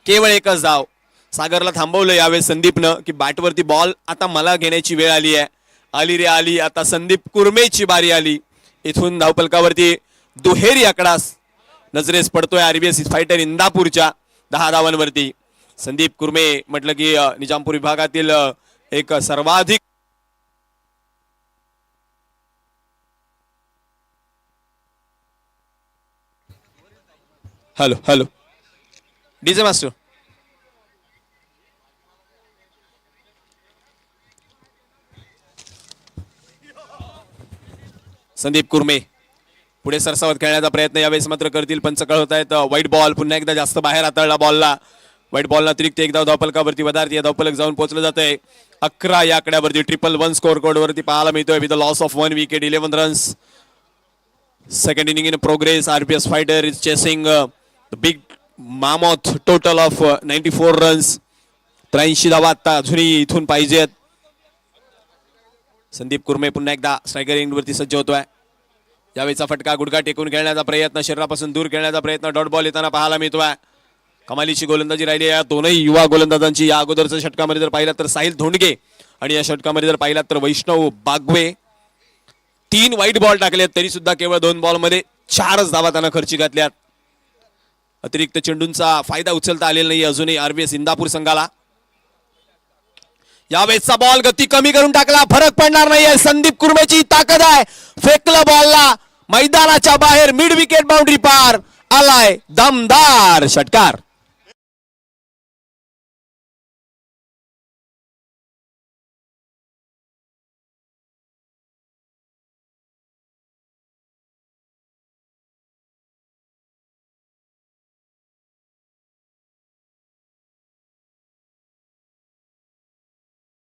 केवळ एकच धाव. सागरला थांबवलं यावेळेस संदीपनं की बॅटवरती बॉल आता मला घेण्याची वेळ आली आहे. आली रे आली, आता संदीप कुर्मेची बारी आली. इथून धावपलकावरती दुहेरी आकडा नजरेस पडतोय आरबीएस फायटर इंदापूरच्या 10 धावांवरती. संदीप कुर्मे म्हटलं की निजामपूर विभागातील एक सर्वाधिक hello hello DJ master. Sandeep Kurme पुढे सरसावत खेळण्याचा प्रयत्न यावेळेस मात्र करतील, पंच कळवत आहेत. वाईट बॉल पुन्हा एकदा जास्त बाहेर हाताळला बॉलला. वाईट बॉलला अतिरिक्त एक धाव धावपलकावरती वधारती, धावपलक जाऊन पोहोचलं जातंय 11 या आकड्यावरती. 111 स्कोर कोड वरती पाहायला मिळतोय with the loss of 1 wicket, 11 runs. Second inning in progress. RPS fighter is chasing the big mammoth total of 94 runs. 83 धावा आता अजूनही इथून पाहिजेत. संदीप कुर्मे पुन्हा एकदा स्ट्रायकर एंडवरती सज्ज होतोय. यावेळीचा फटका गुडघा टेकून खेळण्याचा प्रयत्न, शरीरापासून दूर खेळण्याचा प्रयत्न, डॉट बॉल येताना पाहायला मिळतोय. कमालीची गोलंदाजी राहिली आहे दोनही युवा गोलंदाजांची. या अगोदरच्या षटकामध्ये जर पाहिलात तर साहिल धोंडगे आणि या षटकामध्ये जर पाहिलात तर वैष्णव बागवे. 3 वाईट बॉल टाकलेत तरी सुद्धा केवळ 2 बॉलमध्ये 4च धावा त्यांना खर्ची घातल्यात. अतिरिक्त चेंडूंचा फायदा उचलता आलेला नाही अजूनही आरबीएस इंदापूर संघाला. यावेळेसचा बॉल गती कमी करून टाकला, फरक पडणार नाहीये. संदीप कुर्मेची ताकद आहे, फेकलं बॉलला मैदानाच्या बाहेर, मिड विकेट बाउंड्री पार. आलाय दमदार षटकार.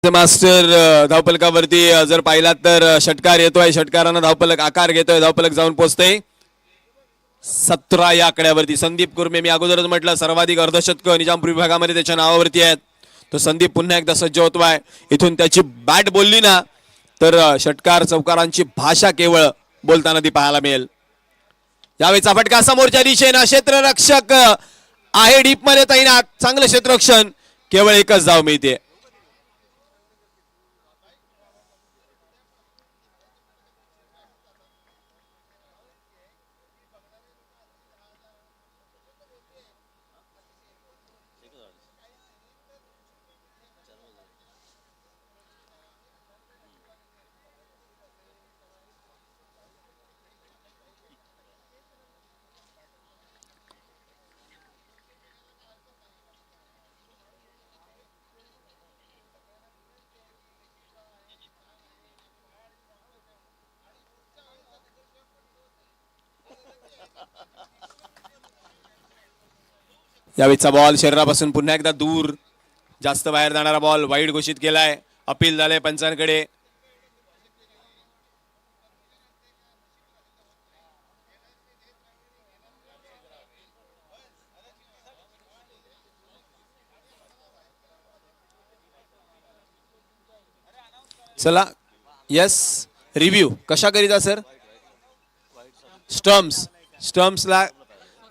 मास्टर धावपलकावरती जर पाहिलात तर षटकार येतोय, षटकारानं धावपलक आकार घेतोय, धावपलक जाऊन पोहोचते 17 या आकड्यावरती. संदीप कुर्मे, मी अगोदरच म्हटलं सर्वाधिक अर्धशतक निजामपूर विभागामध्ये त्याच्या नावावरती आहेत. तो संदीप पुन्हा एकदा सज्ज होतोय. इथून त्याची बॅट बोलली ना तर षटकार चौकारांची भाषा केवळ बोलताना ती पाहायला मिळेल. यावेळीचा फटका समोरच्या दिशेनं, क्षेत्ररक्षक आहे डीप मध्ये तैनात, चांगलं क्षेत्ररक्षण, केवळ एकच धाव मिळते. यावेळीचा बॉल शरीरापासून पुन्हा एकदा दूर, जास्त बाहेर जाणारा बॉल वाईड घोषित केलाय. अपील झालंय पंचांकडे. चला यस, रिव्ह्यू कशा करीता सर? स्टम्प्सला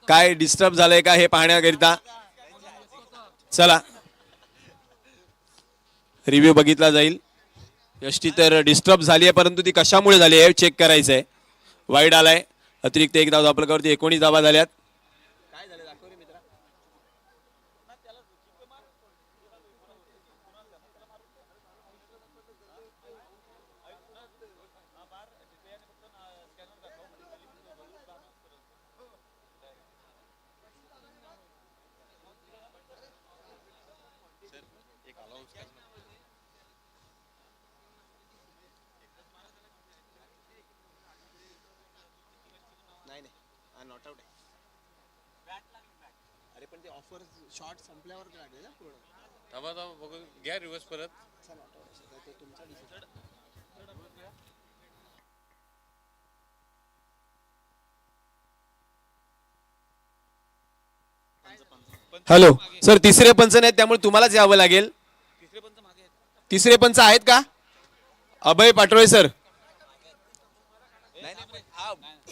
काय डिस्टर्ब झालंय का हे पाहण्याकरिता. चला रिव्ह्यू बघितला जाईल. यष्टी तर डिस्टर्ब झाली आहे, परंतु ती कशामुळे झाली आहे चेक करायचं आहे. वाईड आलाय, अतिरिक्त एक धाव धावपलकावरती 19 धावा झाल्यात. घ्या रिवर्स परत. हॅलो सर, तिसरे पंच नाहीत त्यामुळे तुम्हालाच यावं लागेल. तिसरे पंच आहेत का? अभय पाटोळे सर.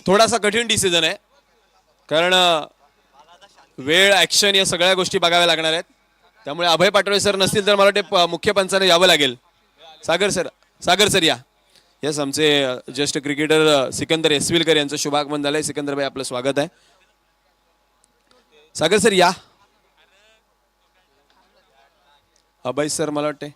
थोडासा कठीण डिसिजन आहे, कारण वेळ, ऍक्शन या सगळ्या गोष्टी बघाव्या लागणार आहेत. त्यामुळे अभय पाटोळे सर नसतील तर मला वाटते मुख्य पंचाने यावं लागेल. सागर सर या. यस, आमचे ज्येष्ठ क्रिकेटर सिकंदर एसविलकर यांचं शुभागमन झालंय. सिकंदर भाई, आपलं स्वागत आहे. सागर सर या. अभय सर मला वाटते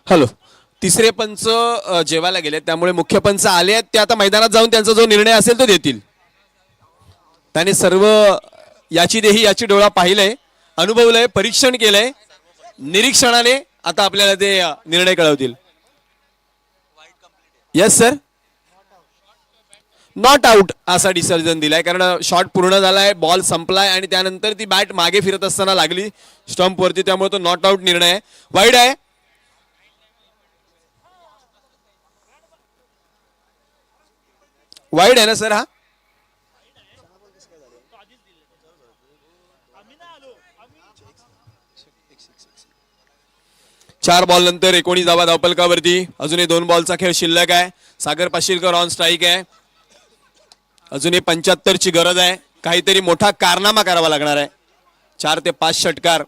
हॅलो. तिसरे पंच जेवायला गेले, त्यामुळे मुख्य पंच आले आहेत. ते आता मैदानात जाऊन त्यांचा जो निर्णय असेल तो देतील. त्याने सर्व याची देही याची डोळा पाहिलंय, अनुभवलंय, परीक्षण केलंय. निरीक्षणाने आता आपल्याला ते निर्णय कळवतील. यस सर, नॉट आउट असा डिसिजन दिलाय, कारण शॉट पूर्ण झालाय, बॉल संपलाय आणि त्यानंतर ती बॅट मागे फिरत असताना लागली स्टंप वरती, त्यामुळे तो नॉट आउट निर्णय आहे. वाईड आहे. वाईड आहे ना सर हा? चार बॉल नंतर 19 धावा धावपलकावरती. अजूनही 2 बॉलचा खेळ शिल्लक आहे. सागर पाशीलकर ऑन स्ट्राईक आहे. अजूनही 75 ची गरज आहे. काहीतरी मोठा कारनामा करावा लागणार आहे. 4 ते 5 षटकार.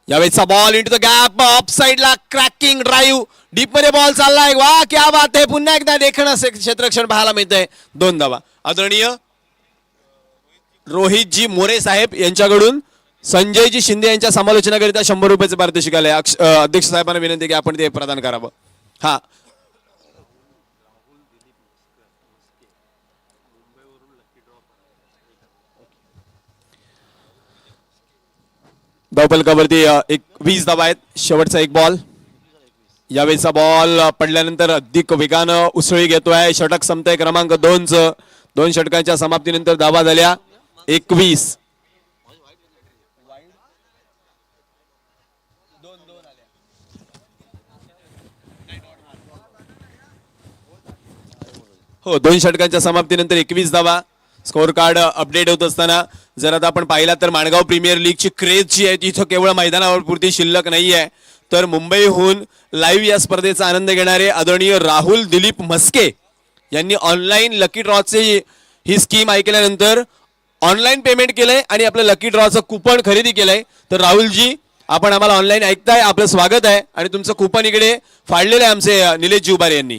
यावेळेचा ball into the gap, off साइडला क्रॅकिंग ड्राईव्ह, डीप मध्ये बॉल चाललाय. वा क्या बात आहे. पुन्हा एकदा देखणं क्षेत्ररक्षण पाहायला मिळतंय. 2 धावा. आदरणीय रोहितजी मोरे साहेब यांच्याकडून संजयजी शिंदे यांच्या समालोचनाकरिता 100 रुपयाचे पारितोषिक आले. अध्यक्ष साहेबांना विनंती की आपण ते प्रदान करावं. हा, धावपलकावरती 20 धावा आहेत. शेवटचा एक बॉल. यावेळेचा बॉल पडल्यानंतर अधिक वेगानं उसळी घेतोय. षटक संपतंय क्रमांक 2चं. 2 षटकांच्या समाप्तीनंतर धावा झाल्या 21. हो, 2 षटकांच्या समाप्तीनंतर 21 धावा. स्कोअर कार्ड अपडेट होत असताना जर आता आपण पाहिला तर माणगाव प्रीमियर लीगची क्रेज जी आहे ती केवळ मैदानावर पुरती शिल्लक नाही आहे, तर मुंबईहून लाईव्ह या स्पर्धेचा आनंद घेणारे आदरणीय राहुल दिलीप म्हस्के यांनी ऑनलाईन लकी ड्रॉची ही स्कीम ऐकल्यानंतर ऑनलाईन पेमेंट केलंय आणि आपलं लकी ड्रॉचं कुपन खरेदी केलंय. तर राहुलजी, आपण आम्हाला ऑनलाईन ऐकताय, आपलं स्वागत आहे. आणि तुमचं कुपन इकडे फाडलेलं आहे आमचे निलेश जुबारे यांनी.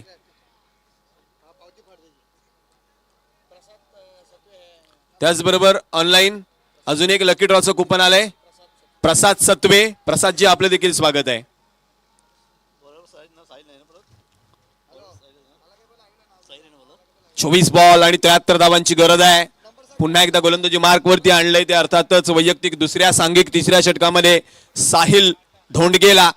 त्याचबरोबर ऑनलाईन अजून एक लकी ड्रॉचं कुपन आलंय. प्रसाद सत्वे. प्रसादजी आपलं देखील स्वागत आहे. 24 बॉल आणि 73 धावांची गरज आहे. पुन्हा एकदा गोलंदाजी मार्क वरती आणलंय ते अर्थातच वैयक्तिक दुसऱ्या सांघिक तिसऱ्या षटकामध्ये साहिल धोंडगेला.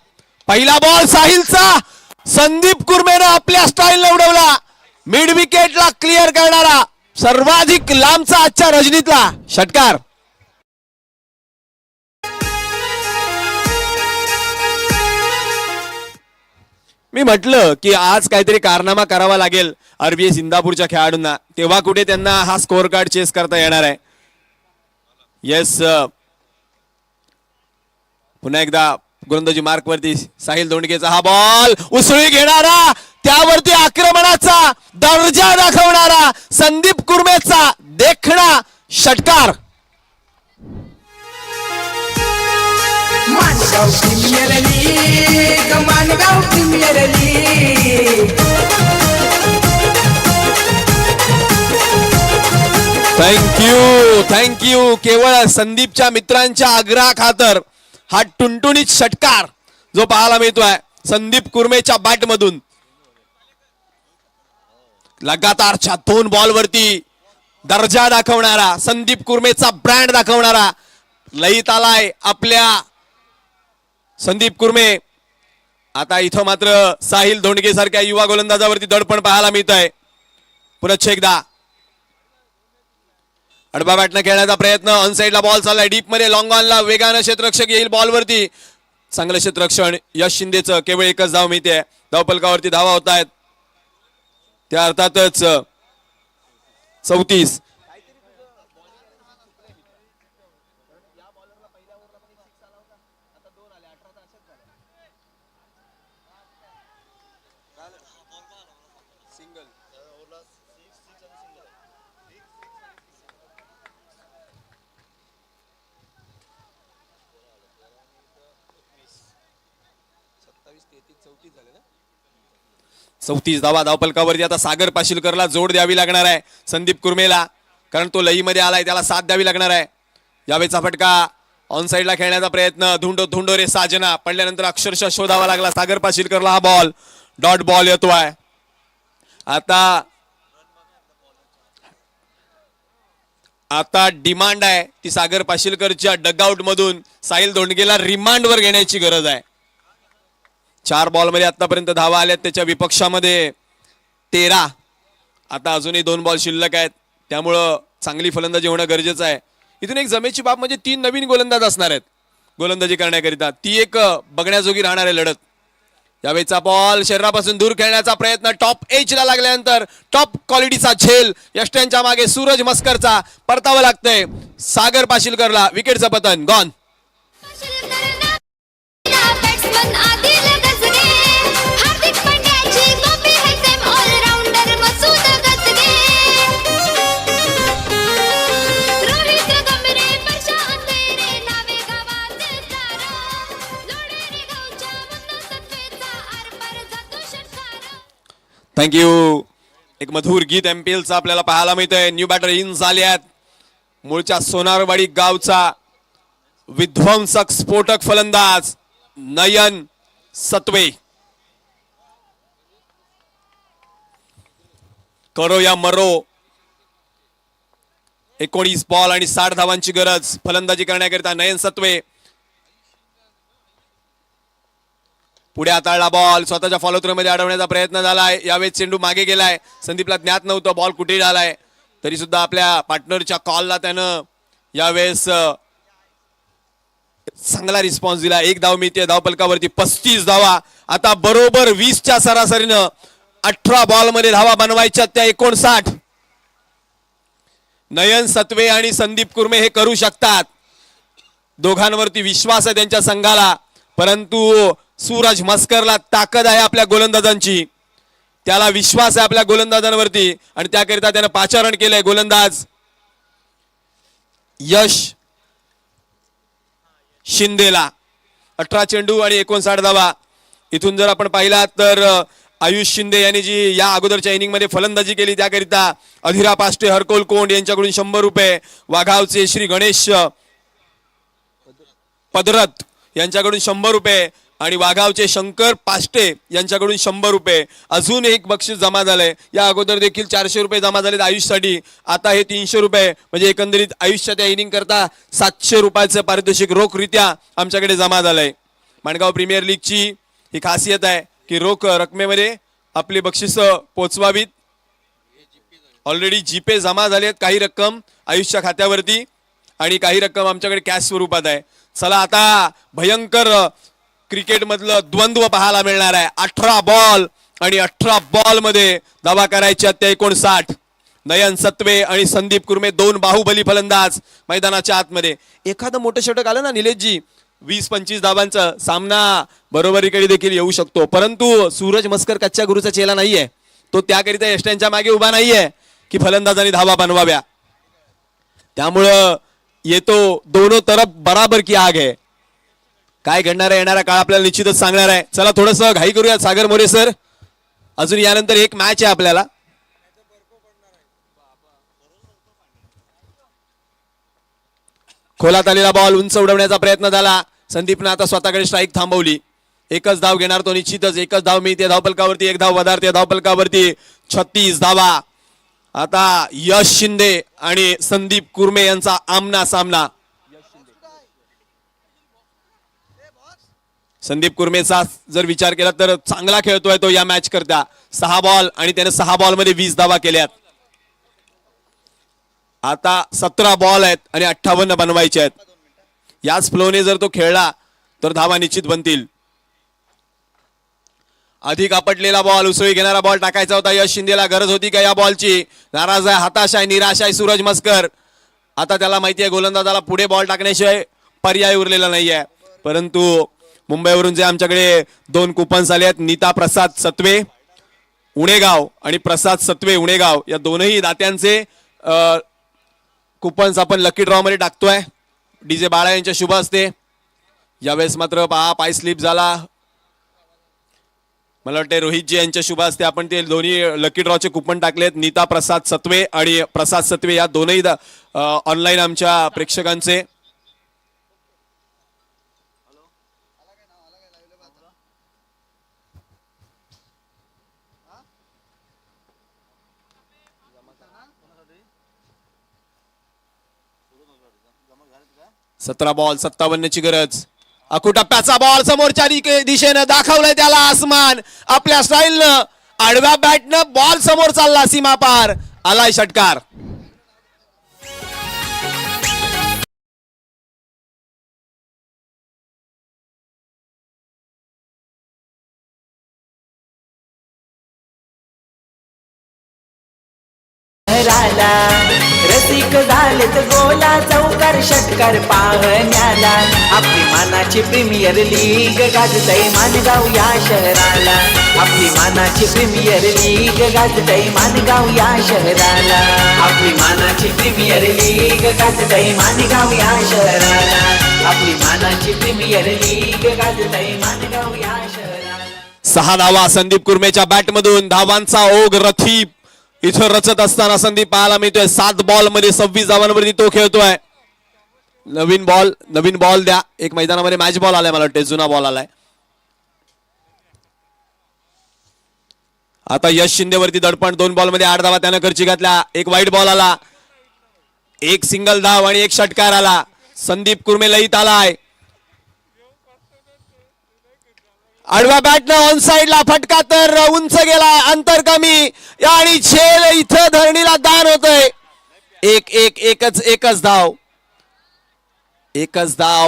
पहिला बॉल साहिलचा, संदीप कुरमेनं आपल्या स्टाईलने उडवला. मिड विकेटला क्लिअर करणारा सर्वाधिक लांबचा आजच्या रजनीतला षटकार. मी म्हटलं की आज काहीतरी कारनामा करावा लागेल आरबीएस इंदापूरच्या खेळाडूंना, तेव्हा कुठे त्यांना हा स्कोअर कार्ड चेस करता येणार आहे. येस, पुन्हा एकदा गोलंदाजी मार्क वरती साहिल धोंडगेचा हा बॉल, उसळी घेणारा, त्यावरती आक्रमणाचा दर्जा दाखवणारा संदीप कुरमेचा देखणा षटकार. Mangaon Premier League, Mangaon Premier League. Thank you. केवळ संदीपच्या मित्रांच्या आग्रहा खातर हा टुनटुनीत षटकार जो पाहायला मिळतोय संदीप कुरमेच्या बॅट मधून. लगातारच्या 2 बॉल वरती दर्जा दाखवणारा, संदीप कुरमेचा ब्रँड दाखवणारा लईत आलाय आपल्या संदीप कुरमे. आता इथं मात्र साहिल धोंडगे सारख्या युवा गोलंदाजावरती दडपण पाहायला मिळत आहे. पुन्हा एकदा अडबा बॅटनं खेळण्याचा प्रयत्न, ऑन साइडला बॉल चाललाय डीप मध्ये, लॉंग ऑनला वेगानं क्षेत्ररक्षक येईल बॉल वरती. चांगलं क्षेत्ररक्षण यश शिंदेचं. केवळ एकच धाव मिळते. धावफलकावरती धावा होत आहेत त्या अर्थातच 34. चौतीस धावा धावफलकावरती. आता सागर पाशिलकरला जोड द्यावी लागणार आहे संदीप कुरमेला, कारण तो लईमध्ये आलाय, त्याला साथ द्यावी लागणार आहे. यावेळेचा फटका ऑन साइडला खेळण्याचा प्रयत्न, धुंडो रे साजना पडल्यानंतर अक्षरशः शोधावा लागला सागर पाशिलकरला. हा बॉल डॉट बॉल येतोय. आता डिमांड आहे ती सागर पाशिलकरच्या डगआउट मधून साहिल धोंडगेला रिमांड वर घेण्याची गरज आहे. 4 बॉल मध्ये आतापर्यंत धावा आल्यात त्याच्या विपक्षामध्ये 13. आता अजूनही 2 बॉल शिल्लक आहेत, त्यामुळं चांगली फलंदाजी होणं गरजेचं आहे. इथून एक जमेची बाब म्हणजे 3 नवीन गोलंदाज असणार आहेत गोलंदाजी करण्याकरिता. ती एक बघण्याजोगी राहणार आहे लढत. यावेळेचा बॉल शरीरापासून दूर खेळण्याचा प्रयत्न, टॉप एजला लागल्यानंतर टॉप क्वालिटीचा झेल यष्ट्यांच्या मागे सूरज मस्करचा परतावं लागतंय सागर पाशिलकरला. विकेटचं पतन गॉन. थँक्यू. एक मधुर गीत एमपीएलचं आपल्याला पाहायला मिळतंय. न्यू बॅटर इन झाले आहेत. मूळच्या सोनारवाडी गावचा विध्वंसक स्फोटक फलंदाज नयन सत्वे. करो या मरो. 19 बॉल आणि 60 धावांची गरज फलंदाजी करण्याकरिता नयन सत्वे. पुढे हाताळला बॉल, स्वतःच्या फॉलो थ्रो मध्ये अडवण्याचा प्रयत्न झालाय. यावेळी चेंडू मागे गेलाय, संदीपला ज्ञात नव्हतं बॉल कुठे झालाय, तरी सुद्धा आपल्या पार्टनरच्या कॉलला त्यानं यावेळेस चांगला रिस्पॉन्स दिला. 1 धाव मिळते धावफलकावरती. 35 धावा. आता बरोबर 20च्या सरासरीनं 18 बॉल मध्ये धावा बनवायच्या त्या 59. नयन सत्वे आणि संदीप कुरमे हे करू शकतात. दोघांवरती विश्वास आहे त्यांच्या संघाला, परंतु सूरज मस्करला ताकद आहे आपल्या गोलंदाजांची, त्याला विश्वास आहे आपल्या गोलंदाजांवरती आणि त्याकरिता त्यानं पाचारण केलंय गोलंदाज यश शिंदेला. 18 चेंडू आणि 59 धावा. इथून जर आपण पाहिला तर आयुष शिंदे यांनी जी या अगोदरच्या इनिंग मध्ये फलंदाजी केली त्याकरिता अधीरा पाष्टे, हरकोल कोंड यांच्याकडून 100 रुपये, वाघावचे श्री गणेश पदरत यांच्याकडून 100 रुपये आणि वाघावचे शंकर पाष्टे यांच्याकडून 100 रुपये. अजून एक बक्षीस जमा झालंय. या अगोदर देखील 400 रुपये जमा झालेत आयुषसाठी. आता हे 300 रुपये म्हणजे एकंदरीत आयुष्याच्या इनिंग करता 700 रुपयाचं पारितोषिक रोखरित्या आमच्याकडे जमा झालंय. माणगाव प्रीमियर लीगची ही खासियत आहे की रोख रकमेमध्ये आपली बक्षिस पोचवावीत. ऑलरेडी जीपे जमा झालेत काही रक्कम आयुष्या खात्यावरती आणि काही रक्कम आमच्याकडे कॅश स्वरूपात आहे. चला आता भयंकर क्रिकेट मधलं द्वंद्व पाहायला मिळणार आहे. 18 बॉल आणि 18 बॉल मध्ये धावा करायच्या 59. नयन सत्वे आणि संदीप कुर्मे 2 बाहुबली फलंदाज मैदानाच्या आतमध्ये. एखादं मोठं षटक आलं ना निलेशजी 20-25 धावांचा सामना बरोबरीकडे देखील येऊ शकतो. परंतु सूरज मस्कर कच्च्या गुरुचा चेला नाहीये. तो त्याकरिता यष्ट्यांच्या मागे उभा नाहीये की फलंदाजांनी धावा बनवाव्या. त्यामुळं येतो दोनों तरफ बराबर की आग आहे. काय घडणार आहे येणारा काळ आपल्याला निश्चितच सांगणार आहे. चला थोडस घाई करूया सागर मोरे सर. अजून यानंतर एक मॅच आहे आपल्याला. खोलात आलेला बॉल उंच उडवण्याचा प्रयत्न झाला. संदीपनं आता स्वतःकडे स्ट्राईक थांबवली. एकच धाव घेणार तो निश्चितच. एकच धाव मिळते धावफलकावरती. एक धाव वधारते धावफलकावरती. 36 धावा. आता यश शिंदे आणि संदीप कुर्मे यांचा आमना सामना. संदीप कुर्मेचा जर विचार केला तर चांगला खेळतोय तो या मॅच करता. 6 बॉल आणि त्याने 6 बॉल मध्ये 20 धावा केल्यात. आता 17 बॉल आहेत आणि 58 बनवायचे आहेत. याच फ्लोने जर तो खेळला तर धावा निश्चित बनतील. अधिक आपटलेला बॉल उसळी घेणारा बॉल टाकायचा होता. यश शिंदेला गरज होती का या बॉलची. नाराज आहे हताश आहे निराश आहे सूरज मस्कर. आता त्याला माहिती आहे गोलंदाजाला पुढे बॉल टाकण्याशिवाय पर्याय उरलेला नाहीये. परंतु मुंबईवरून जे आमच्याकडे 2 कुपन्स आले आहेत नीता प्रसाद सत्वे उणेगाव आणि प्रसाद सत्वे उणेगाव या दोनही दात्यांचे कुपन्स आपण लकी ड्रॉ मध्ये टाकतोय. डीजे बाळा यांच्या शुभ असते. यावेळेस मात्र पहा पाय स्लिप झाला. मला वाटते रोहितजी यांच्या शुभ असते आपण ते दोन्ही लकी ड्रॉचे कुपन टाकलेत. नीता प्रसाद सत्वे आणि प्रसाद सत्वे या दोनही ऑनलाईन आमच्या प्रेक्षकांचे. सतरा बॉल 57 ची गरज. अकुटप्प्याचा बॉल समोरच्या दिशेनं दाखवलाय त्याला आसमान. आपल्या स्टाईलनं आडव्या बॅटनं बॉल समोर चालला सीमा पार. आलाय षटकार. रसिक झालेत गोला चौकार षटकार पाहण्याला. आपली मानाची प्रीमियर लीग गाजतय मानगाव या शहराला. आपली मानाची प्रीमियर लीग गाजतय मानगाव या शहराला. आपली मानाची प्रीमियर लीग गाजतय मानगाव या शहराला. आपली मानाची प्रीमियर लीग गाजतय मानगाव या शहराला. 6 धावा संदीप कुर्मेच्या बॅटमधून. धावांचा ओघ रथी इथं रचत असताना संदीप पाहायला मिळतोय. 7 बॉल मध्ये 26 धावांवरती तो खेळतोय. नवीन बॉल द्या. एक मैदानामध्ये मॅच बॉल आलाय मला वाटतं जुना बॉल आलाय. आता यश शिंदेवरती दडपण. 2 बॉल मध्ये 8 धावा त्यानं खर्ची घातल्या. एक वाईट बॉल आला. एक सिंगल धाव आणि एक षटकार आला. संदीप कुर्मे लईत आलाय. आडव्या बॅटनं ऑन साइडला फटका तर उंच गेला. अंतर कमी आणि झेल इथं धरणीला दान होतय. एकच धाव.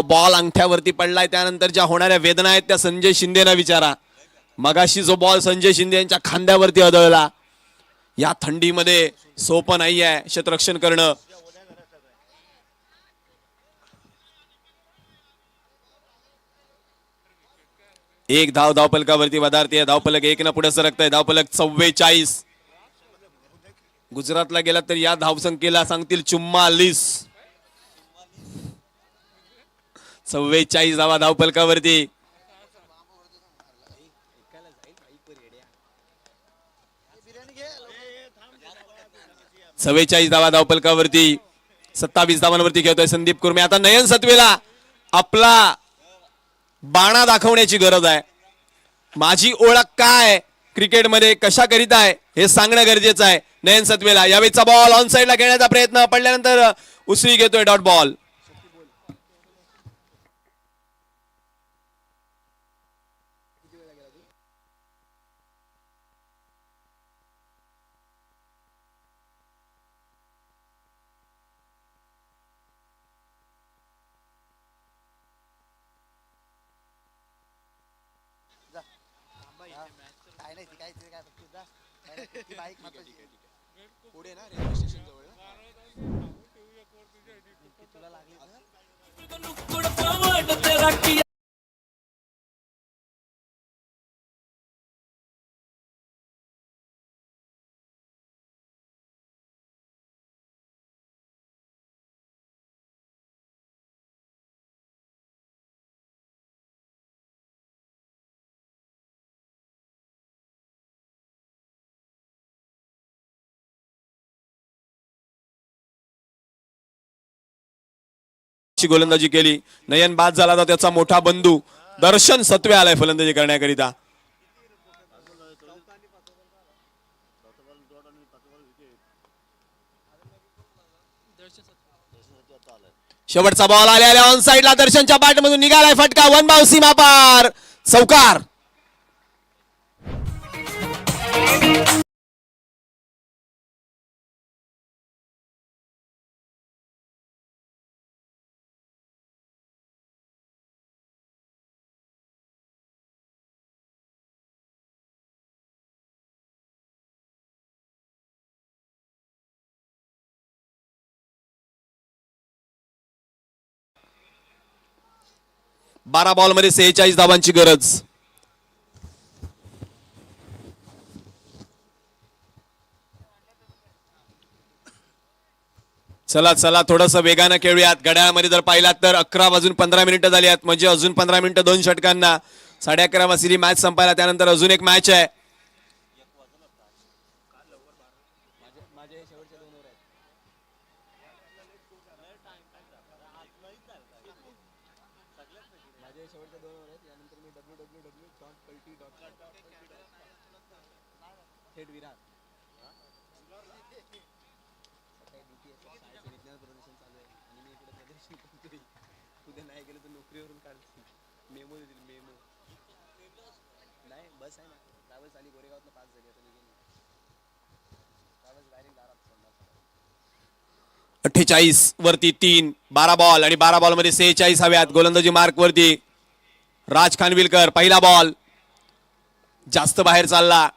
बॉल अंगठ्यावरती पडलाय. त्यानंतर ज्या होणाऱ्या वेदना आहेत त्या संजय शिंदेना विचारा. मगाशी जो बॉल संजय शिंदे यांच्या खांद्यावरती आदळला. या थंडीमध्ये सोपं नाही आहे क्षेत्ररक्षण करणं. एक धाव धावफलकावरती वधारते. धावफलक 1 न पुढे सरकतंय. धावफलक 44. गुजरातला गेला तर या धावसंख्येला सांगतील 44. 44 धावा धावफलकावरती. धावा धावफलकावरती. 27 धावांवरती खेळतोय संदीप कुर्मे. आता नयन सत्वेला आपला बाणा दाखवण्याची गरज आहे. माझी ओळख काय क्रिकेटमध्ये कशा करीत आहे हे सांगणं गरजेचं आहे. नयन सतवेला यावेळीचा बॉल ऑन साईडला खेळण्याचा प्रयत्न, पडल्यानंतर उसळी घेतोय डॉट बॉल. गोलंदाजी केली. नयन बाद झाला तर त्याचा मोठा बंधू दर्शन सत्वे आलाय फलंदाजी करण्याकरिता. शेवटचा बॉल आल्या ऑन साईडला दर्शनच्या बॅट मधून निघालाय फटका. वन बाउंड सीमा पार, चौकार. बारा बॉल मध्ये 46 धावांची गरज. चला चला थोडस वेगानं खेळूयात. घड्याळामध्ये जर पाहिलात तर 11 वाजून 15 मिनिटं झाली आहेत, म्हणजे अजून 15 मिनिटं 2 षटकांना 11:30 वाजता मॅच संपायला. त्यानंतर अजून एक मॅच आहे. बस आहे ना, ट्रॅव्हल्स आली गोरेगावला 5 जागे आता निघेल. ट्रॅव्हल्स डायरेक्ट दारात सोडणार. 48 वरती 3, 12 बॉल आणि 12 बॉल मध्ये 46 हव्यात. गोलंदाजी मार्क वरती राज खानविलकर. पहिला बॉल जास्त बाहेर चालला.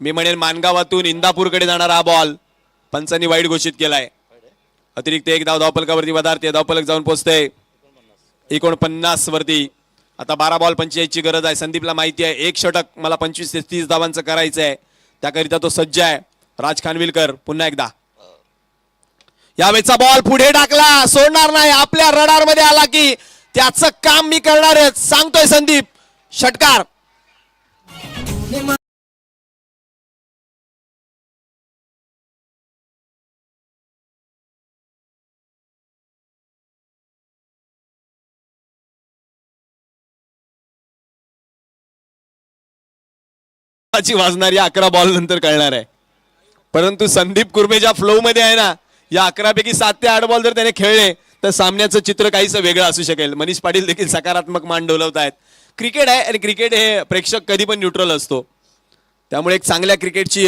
मी म्हणेन मानगावातून इंदापूरकडे जाणारा हा बॉल पंचांनी वाईट घोषित केलाय. अतिरिक्त एक धाव धावपलकावरती वधारते. धावपलक जाऊन पोहोचते 49 वरती. आता 12 बॉल 45 ची गरज आहे. संदीपला माहिती आहे एक षटक मला 25 ते 30 धावांचं करायचं आहे. त्याकरिता तो सज्ज आहे. राज खानविलकर पुन्हा एकदा यावेळेचा बॉल पुढे टाकला. सोडणार नाही. आपल्या रडार मध्ये आला की त्याचं काम मी करणारच सांगतोय संदीप. षटकार. वाजणारी 11 बॉल नंतर कळणार आहे. परंतु संदीप कुर्मे ज्या फ्लो मध्ये आहे ना, या 11 पैकी 7 ते 8 बॉल जर त्याने खेळले तर सामन्याचं चित्र काहीच वेगळं असू शकेल. मनीष पाटील देखील सकारात्मक मान डोलवत आहेत. क्रिकेट आहे आणि क्रिकेट हे प्रेक्षक कधी पण न्यूट्रल असतो. त्यामुळे एक चांगल्या क्रिकेटची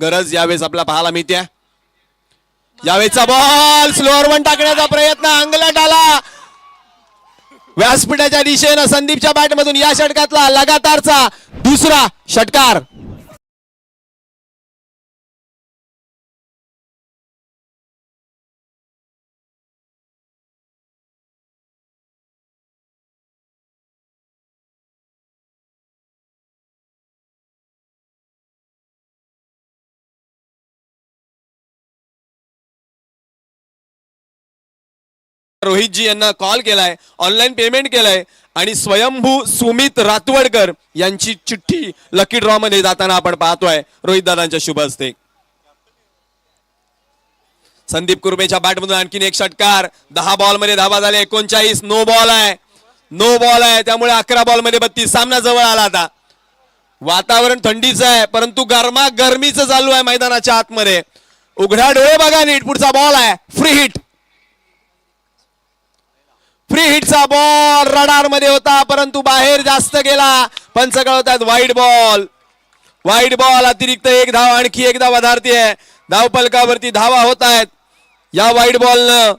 गरज यावेळेस आपल्याला पाहायला मिळते. यावेळेचा बॉल स्लोअर वन टाकण्याचा प्रयत्न अंगलट आला. व्यासपीठाच्या दिशेनं संदीपच्या बॅटमधून या षटकातला लगातारचा दुसरा षटकार. रोहितजी यांना कॉल केलाय, ऑनलाईन पेमेंट केलंय आणि स्वयंभू सुमित रातवडकर यांची चिठ्ठी लकी ड्रॉ मध्ये जाताना आपण पाहतोय रोहित दादांच्या शुभ हस्ते. संदीप कुर्मेच्या बॅटमधून आणखीन एक षटकार. 10 बॉलमध्ये धावा झाले 39. नो बॉल आहे, नो बॉल आहे, त्यामुळे 11 बॉलमध्ये 32. सामना जवळ आला आता. वातावरण थंडीचं आहे परंतु गरमीचं चालू आहे मैदानाच्या आतमध्ये. उघडा डोळे बघा नीट. पुढचा बॉल आहे फ्री हिट. फ्री हिटचा बॉल रडार मध्ये होता परंतु बाहेर जास्त गेला. पंच कळवतात वाईड बॉल. Wide ball. अतिरिक्त एक धाव आणखी एकदा वधारतीये. धावपलकावरती धावा होत आहेत या वाईड बॉलनं.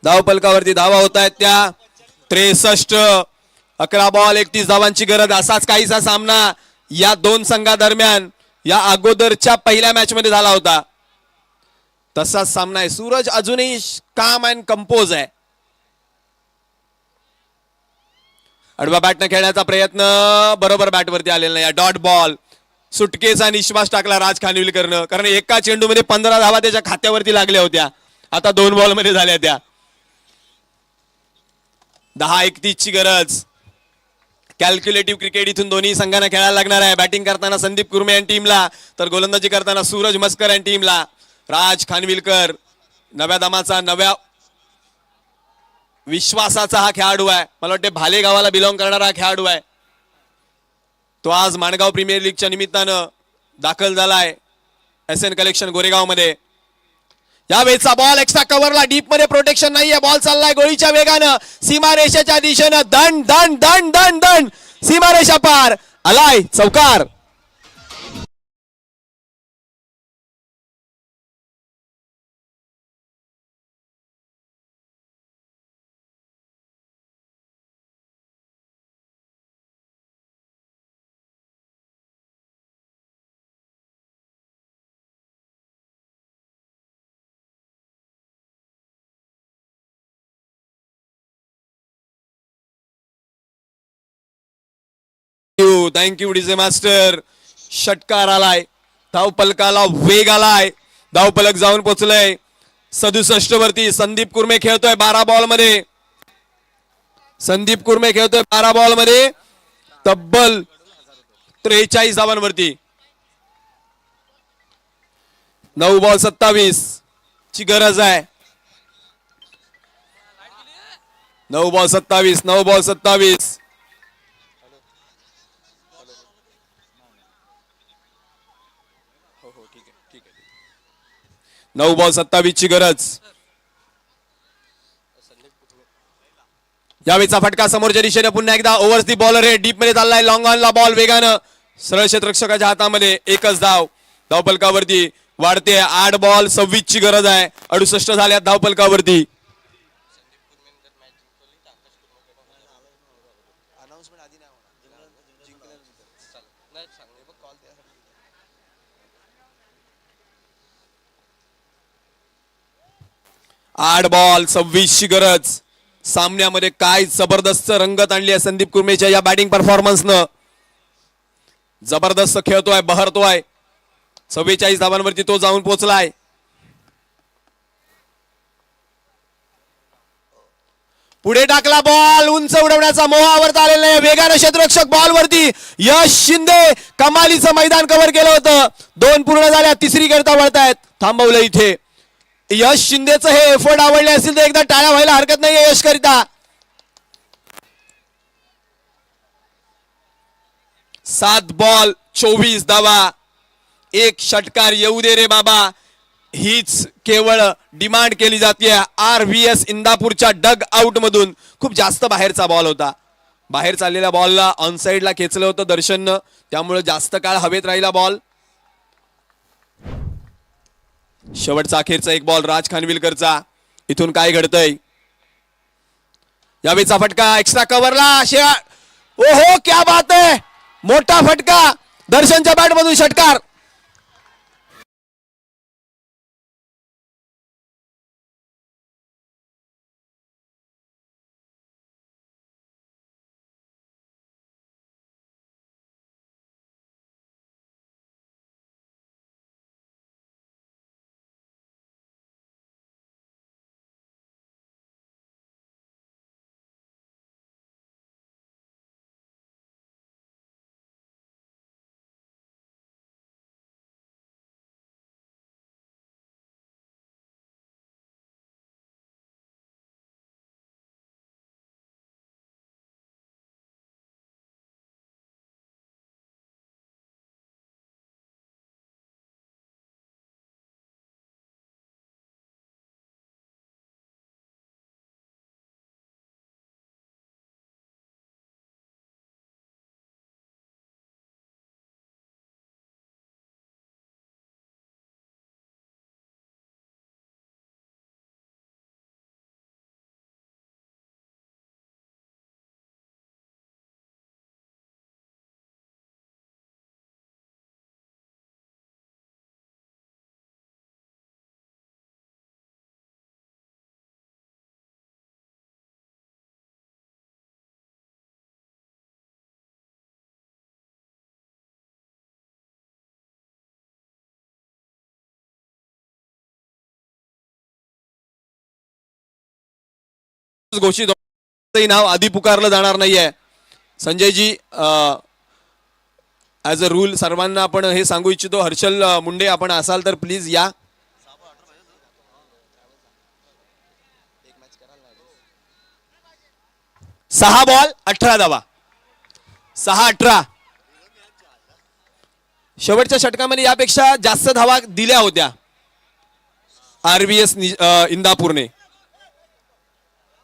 धावपलकावरती धावा होत आहेत त्या 63. 11 बॉल 31 धावांची गरज. असाच काहीसा सामना या दोन संघादरम्यान या अगोदरच्या पहिल्या मॅच मध्ये झाला होता. तसाच सामना आहे. सूरज अजूनही काम अँड कंपोज आहे. आडवा बॅटनं खेळण्याचा प्रयत्न बरोबर बॅटवरती आलेला नाही. Dot ball. सुटकेचा निश्वास टाकला राज खानविलकरनं, कारण एका चेंडूमध्ये 15 धावा त्याच्या खात्यावरती लागल्या होत्या. आता 2 बॉल मध्ये झाल्या त्या. 10-31 ची गरज. कॅल्क्युलेटिव्ह क्रिकेट इथून दोन्ही संघांना खेळायला लागणार आहे. बॅटिंग करताना संदीप कुर्मे आणि टीमला, तर गोलंदाजी करताना सूरज मस्कर आणि टीमला. राज खानविलकर नव्या दमाचा, नव्या विश्वासाचा हा खेळाडू आहे. मला वाटते भाले गावाला बिलॉंग करणारा हा खेळाडू आहे. तो आज माणगाव प्रीमियर लीगच्या निमित्तानं दाखल झालाय SN कलेक्शन गोरेगाव मध्ये. या वेळचा बॉल एक्स्ट्रा कव्हरला. डीप मध्ये प्रोटेक्शन नाहीये. बॉल चाललाय गोळीच्या वेगानं सीमारेषेच्या दिशेनं. दंड दंड दंड दंड दंड. सीमारेषा पार. आलाय चौकार. Thank you DJ master. षटकार आलाय. धावपलकाला वेग आलाय. धावपलक जाऊन पोहोचलंय 67 वरती. संदीप कुर्मे खेळतोय 12 बॉल मध्ये. संदीप कुर्मे खेळतोय 12 बॉल मध्ये तब्बल 43 धावांवरती. 9 बॉल 27 ची गरज आहे. 9 बॉल 27. 9 बॉल 27. 9 बॉल 27 ची गरज. यावेळीचा फटका समोरच्या दिशेने पुन्हा एकदा. ओव्हर्स दी बॉलर आहे. डीप मध्ये चाललाय. लॉंग ऑनला बॉल वेगानं. सरळ क्षेत्ररक्षकाच्या हातामध्ये. एकच धाव. धावपलकावरती वाढते. 8 बॉल 26 ची गरज आहे. 68 झाल्यात धावपलकावरती. आठ बॉल 26 ची गरज. सामन्यामध्ये काय जबरदस्त रंगत आणली आहे संदीप कुर्मेच्या या बॅटिंग परफॉर्मन्सनं. जबरदस्त खेळतोय, बहरतोय. 44 धावांवरती तो जाऊन पोहोचलाय. पुढे टाकला बॉल. उंच उडवण्याचा मोह आवरता आलेला आहे. वेगाने क्षेत्ररक्षक बॉल वरती. यश शिंदे कमालीचं मैदान कव्हर केलं होतं. 2 पूर्ण झाल्या. तिसरी करता वळतायत. थांबवलं इथे. यश शिंदेचं हे एफर्ट आवडले असतील तर एकदा टाळ्या व्हायला हरकत नाहीये यश करिता. 7 बॉल 24 धावा. एक षटकार येऊ दे रे बाबा, हीच केवळ डिमांड केली जाते. RVS इंदापूरच्या डग आउट मधून खूप जास्त बाहेरचा बॉल होता. बाहेर चाललेल्या बॉलला ऑन साइडला खेचलं होतं दर्शननं, त्यामुळे जास्त काळ हवेत राहिला बॉल. शेवटचा अखेरचा एक बॉल राज खानविलकरचा. इथून काय घडतंय. यावेळीचा फटका एक्स्ट्रा कव्हरला. ओहो क्या बात आहे. मोठा फटका. दर्शनच्या बॅट मधून षटकार. घोषित नाव आधी पुकारलं जाणार नाहीये. संजयजी ॲज अ रूल सर्वांना आपण हे सांगू इच्छितो, हर्षल मुंडे आपण असाल तर प्लीज या. सहा बॉल 18 धावा, 6-18. शेवटच्या षटकामध्ये यापेक्षा जास्त धावा दिल्या होत्या RVS इंदापूरने.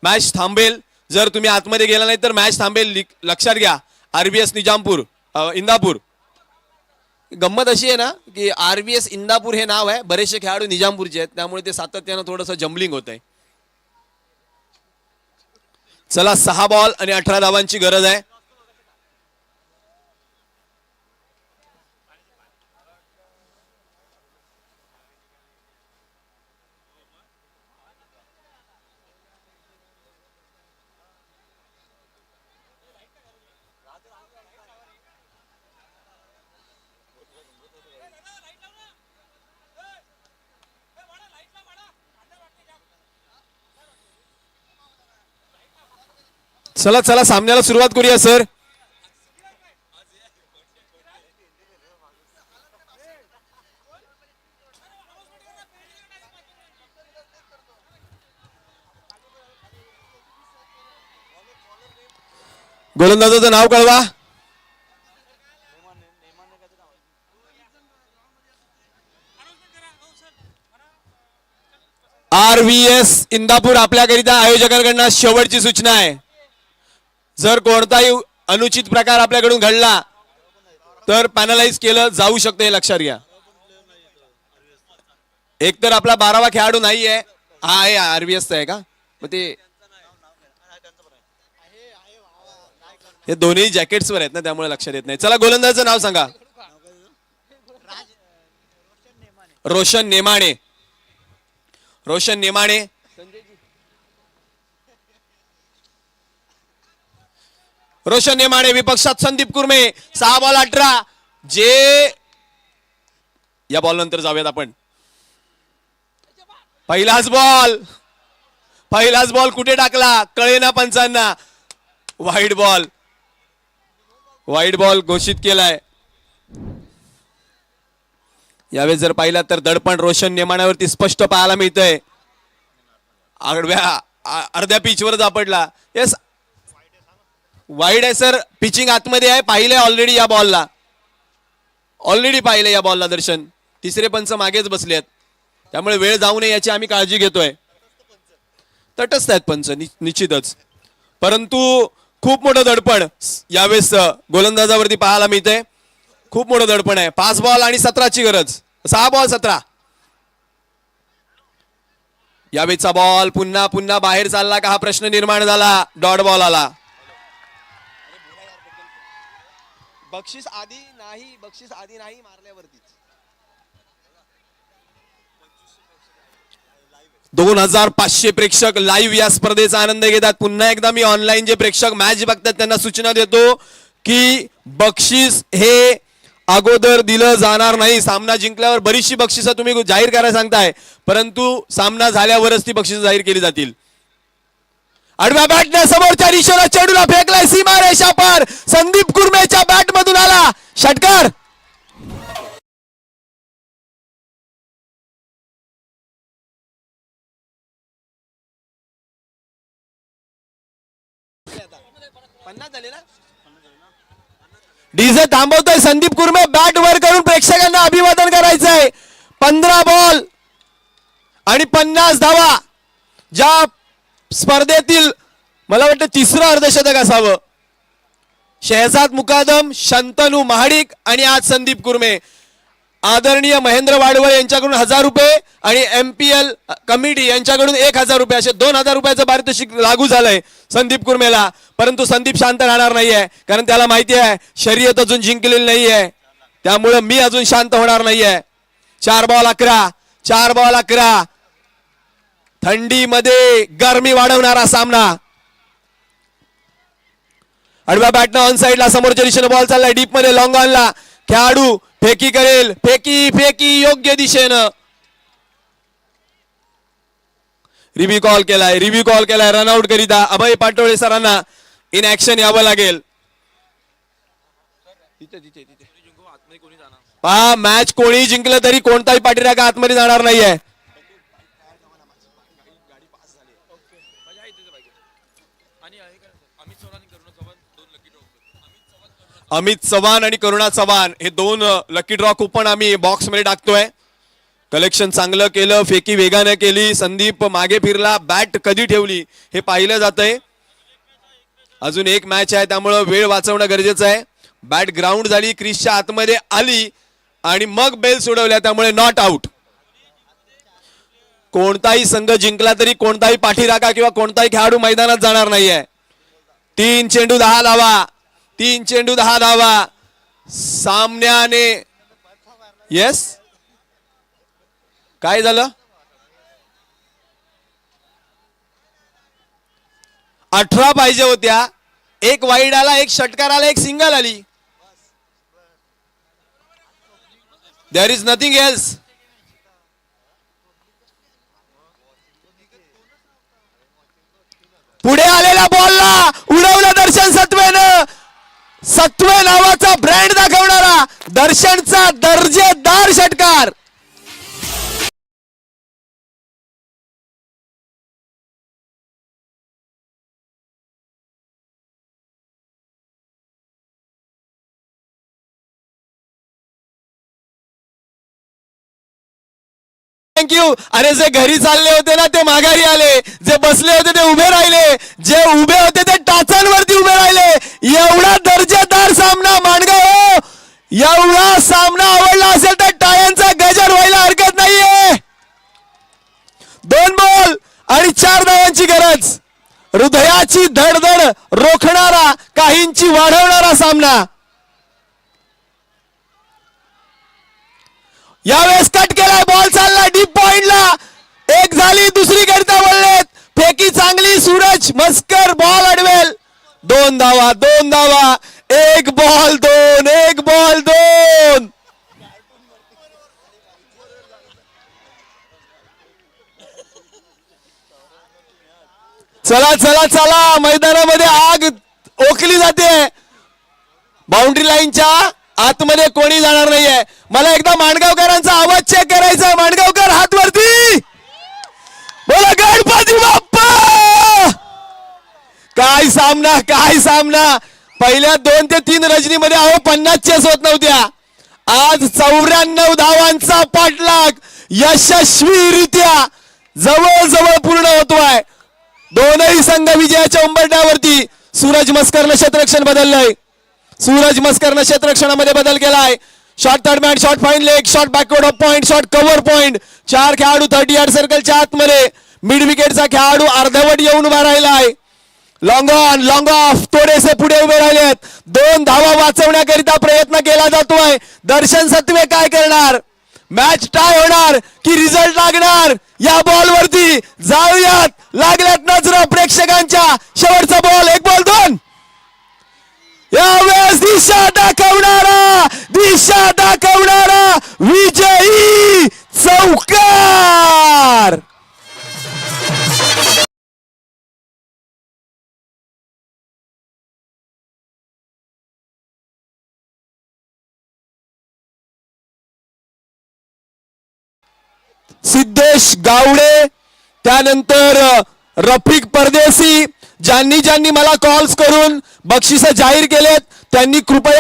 मॅच थांबेल जर तुम्ही आतमध्ये गेला नाही तर मॅच थांबेल, लक्षात घ्या. RVS निजामपूर इंदापूर. गंमत अशी आहे ना की RVS इंदापूर हे नाव आहे, बरेचसे खेळाडू निजामपूरचे आहेत, त्यामुळे ते सातत्यानं थोडंसं जम्बलिंग होत आहे. चला 6 बॉल आणि 18 धावांची गरज आहे. चला चला सामन्याला सुरुवात करूया सर. गोलंदाजाचं नाव कळवा. RVS इंदापूर आपल्याकरिता आयोजकांकडून शेवटची सूचना आहे. जर कोणताही अनुचित प्रकार आपल्याकडून घडला तर पॅनलाइज केलं जाऊ शकतं, हे लक्षात घ्या. एक तर आपला 12वा खेळाडू नाहीये, हा आहे RVS आहे का, मग ते हे दोन्ही जॅकेट्सवर आहेत ना, त्यामुळे लक्षात येत नाही. चला गोलंदाजाचं नाव सांगा. रोशन नेमाणे. रोशन नेमाणे. रोशन नेमाणे विपक्षात संदीप कुरमे. 6 बॉल 18. जे या बॉल नंतर जाऊयात आपण. पहिलाच बॉल कुठे टाकला कळेना पंचांना. वाईड बॉल घोषित केलाय. यावेळेस जर पाहिला तर दडपण रोशन नेमाण्यावरती स्पष्ट पाहायला मिळतंय. अर्ध्या पिचवर झापडला. येस वाईड आहे सर, पिचिंग आतमध्ये आहे. पाहिलंय ऑलरेडी या बॉलला, दर्शन. तिसरे पंच मागेच बसले आहेत, त्यामुळे वेळ जाऊ नये याची आम्ही काळजी घेतोय. तटस्थ आहेत पंच निश्चितच, परंतु खूप मोठं दडपण यावेळेस गोलंदाजावरती पाहायला मिळतंय. खूप मोठं दडपण आहे. 5 बॉल आणि 17ची गरज. 6 बॉल 17. यावेळेचा बॉल पुन्हा बाहेर चालला का हा प्रश्न निर्माण झाला. डॉट बॉल आला. बक्षीस आधी नाही मारल्यावरतीच 2500 प्रेक्षक लाईव्ह या स्पर्धेचा आनंद घेतात. पुन्हा एकदा मी ऑनलाईन जे प्रेक्षक मॅच बघतात त्यांना सूचना देतो की बक्षीस हे अगोदर दिलं जाणार नाही. सामना जिंकल्यावर बरीचशी बक्षिसं तुम्ही जाहीर करायला सांगताय, परंतु सामना झाल्यावरच ती बक्षिसं जाहीर केली जातील. आडव्या बॅटने समोरच्या दिशेला चेंडूला फेकलाय सीमा रेषा पार. संदीप कुरमेच्या बॅट मधून आला षटकार. डीजे थांबवतोय. संदीप कुरमे बॅट वर करून प्रेक्षकांना अभिवादन करायचंय. 15 बॉल आणि 50 धावा. ज्या स्पर्धेतील मला वाटतं तिसरं अर्धशतक असावं. शहजाद मुकादम, शंतनू महाडिक आणि आज संदीप कुरमे. आदरणीय महेंद्र वाडवळ यांच्याकडून 1000 रुपये आणि MPL कमिटी यांच्याकडून 1000 रुपये असे 2000 रुपयाचं पारितोषिक लागू झालंय संदीप कुरमेला. परंतु संदीप शांत राहणार नाहीये, कारण त्याला माहिती आहे शर्यत अजून जिंकलेली नाहीये, त्यामुळे मी अजून शांत होणार नाहीये. 4 बॉल 11. थंडीमध्ये गरमी वाढवणारा सामना. आडव्या बॅटनं ऑन साइडला समोरच्या दिशेने बॉल चाललाय डीप मध्ये. लॉंग ऑनला खेळाडू फेकी करेल. फेकी योग्य दिशेनं. रिव्ह्यू कॉल केलाय रनआउट करिता अभय पाटोळे सरांना इन ऍक्शन यावं लागेल. पहा मॅच कोणी जिंकलं तरी कोणताही पाठीराखा आतमध्ये जाणार नाहीये. अमित चव्हाण आणि करुणा चव्हाण हे दोन लकी ड्रॉ कुपन आम्ही बॉक्स मध्ये टाकतोय. कलेक्शन चांगलं केलं, फेकी वेगाने केली, संदीप मागे फिरला, बॅट कधी ठेवली हे पाहिलं जातंय. अजून एक मॅच आहे त्यामुळं वेळ वाचवणं गरजेचं आहे. बॅट ग्राउंड झाली, क्रिसच्या आतमध्ये आली आणि मग बेल सोडवल्या, त्यामुळे नॉट आउट. कोणताही संघ जिंकला तरी कोणताही पाठीराखा किंवा कोणताही खेळाडू मैदानात जाणार नाहीये. 3 चेंडू 10 धावा, 3 चेंडू 10 धावा. सामन्याने येस काय झालं? 18 पाहिजे होत्या. एक वाईड आला, एक षटकार आला, एक सिंगल आली. There is nothing else. पुढे आलेल्या बॉलला उडवलं दर्शन सत्वेनं. सत्वे नावाचा ब्रँड दाखवणारा दर्शनचा दर्जेदार षटकार. थँक्यू. अरे जे घरी चालले होते ना ते माघारी आले, जे बसले होते ते उभे राहिले, जे उभे होते ते टाचांवरती उभे राहिले. एवढा दर्जेदार सामना माणगाव. एवढा सामना आवडला असेल तर टाळ्यांचा गजर व्हायला हरकत नाहीये. 2 बॉल आणि 4 धावांची गरज. हृदयाची धडधड रोखणारा, काहींची वाढवणारा सामना. यावेळेस कट केलाय, बॉल चालला डीप पॉइंटला. एक झाली, दुसरी करता वळलेत. फेकी चांगली, सूरज मस्कर बॉल अडवेल. 2 धावा, 2 धावा. 1 बॉल 2, 1 बॉल 2. चला चला चला, मैदानामध्ये आग ओकली जाते. बाउंड्री लाईनच्या आतमध्ये कोणी जाणार नाहीये. मला एकदा माणगावकरांचा आवाज चेक करायचा. माणगावकर हात वरती. बोला गणपती बाप्पा. काय सामना, काय सामना. पहिल्या 2 ते 3 रजनीमध्ये 50 चेस होत नव्हत्या. आज 94 धावांचा पाठलाग यशस्वीरित्या जवळजवळ पूर्ण होतोय. दोनही संघ विजयाच्या उंबरठ्यावरती. सूरज मस्करनं क्षेत्ररक्षण बदललंय. सूरज मस्करनं क्षेत्ररक्षणामध्ये बदल केलाय. Shot third man, shot fine leg, shot backward of point, shot cover point. 4 खेळाडू 30 यार्ड सर्कलच्या आतमध्ये. मिड विकेटचा खेळाडू अर्धवट येऊन उभा राहिलाय. लॉंग ऑन, लॉंग ऑफ, थोडेसे पुढे उभे राहिलेत. 2 धावा वाचवण्याकरिता प्रयत्न केला जातोय. दर्शन सत्वे काय करणार? मॅच टाय होणार की रिझल्ट लागणार? या बॉल वरती जाऊयात. लागल्यात नजर प्रेक्षकांच्या. शेवटचा बॉल, 1 बॉल 2. यावेळेस दिशा दाखवणारा विजयी चौकार. सिद्धेश गावडे, त्यानंतर रफिक परदेसी, ज्यांनी मला कॉल्स करून बक्षिसं जाहीर केलेत त्यांनी कृपया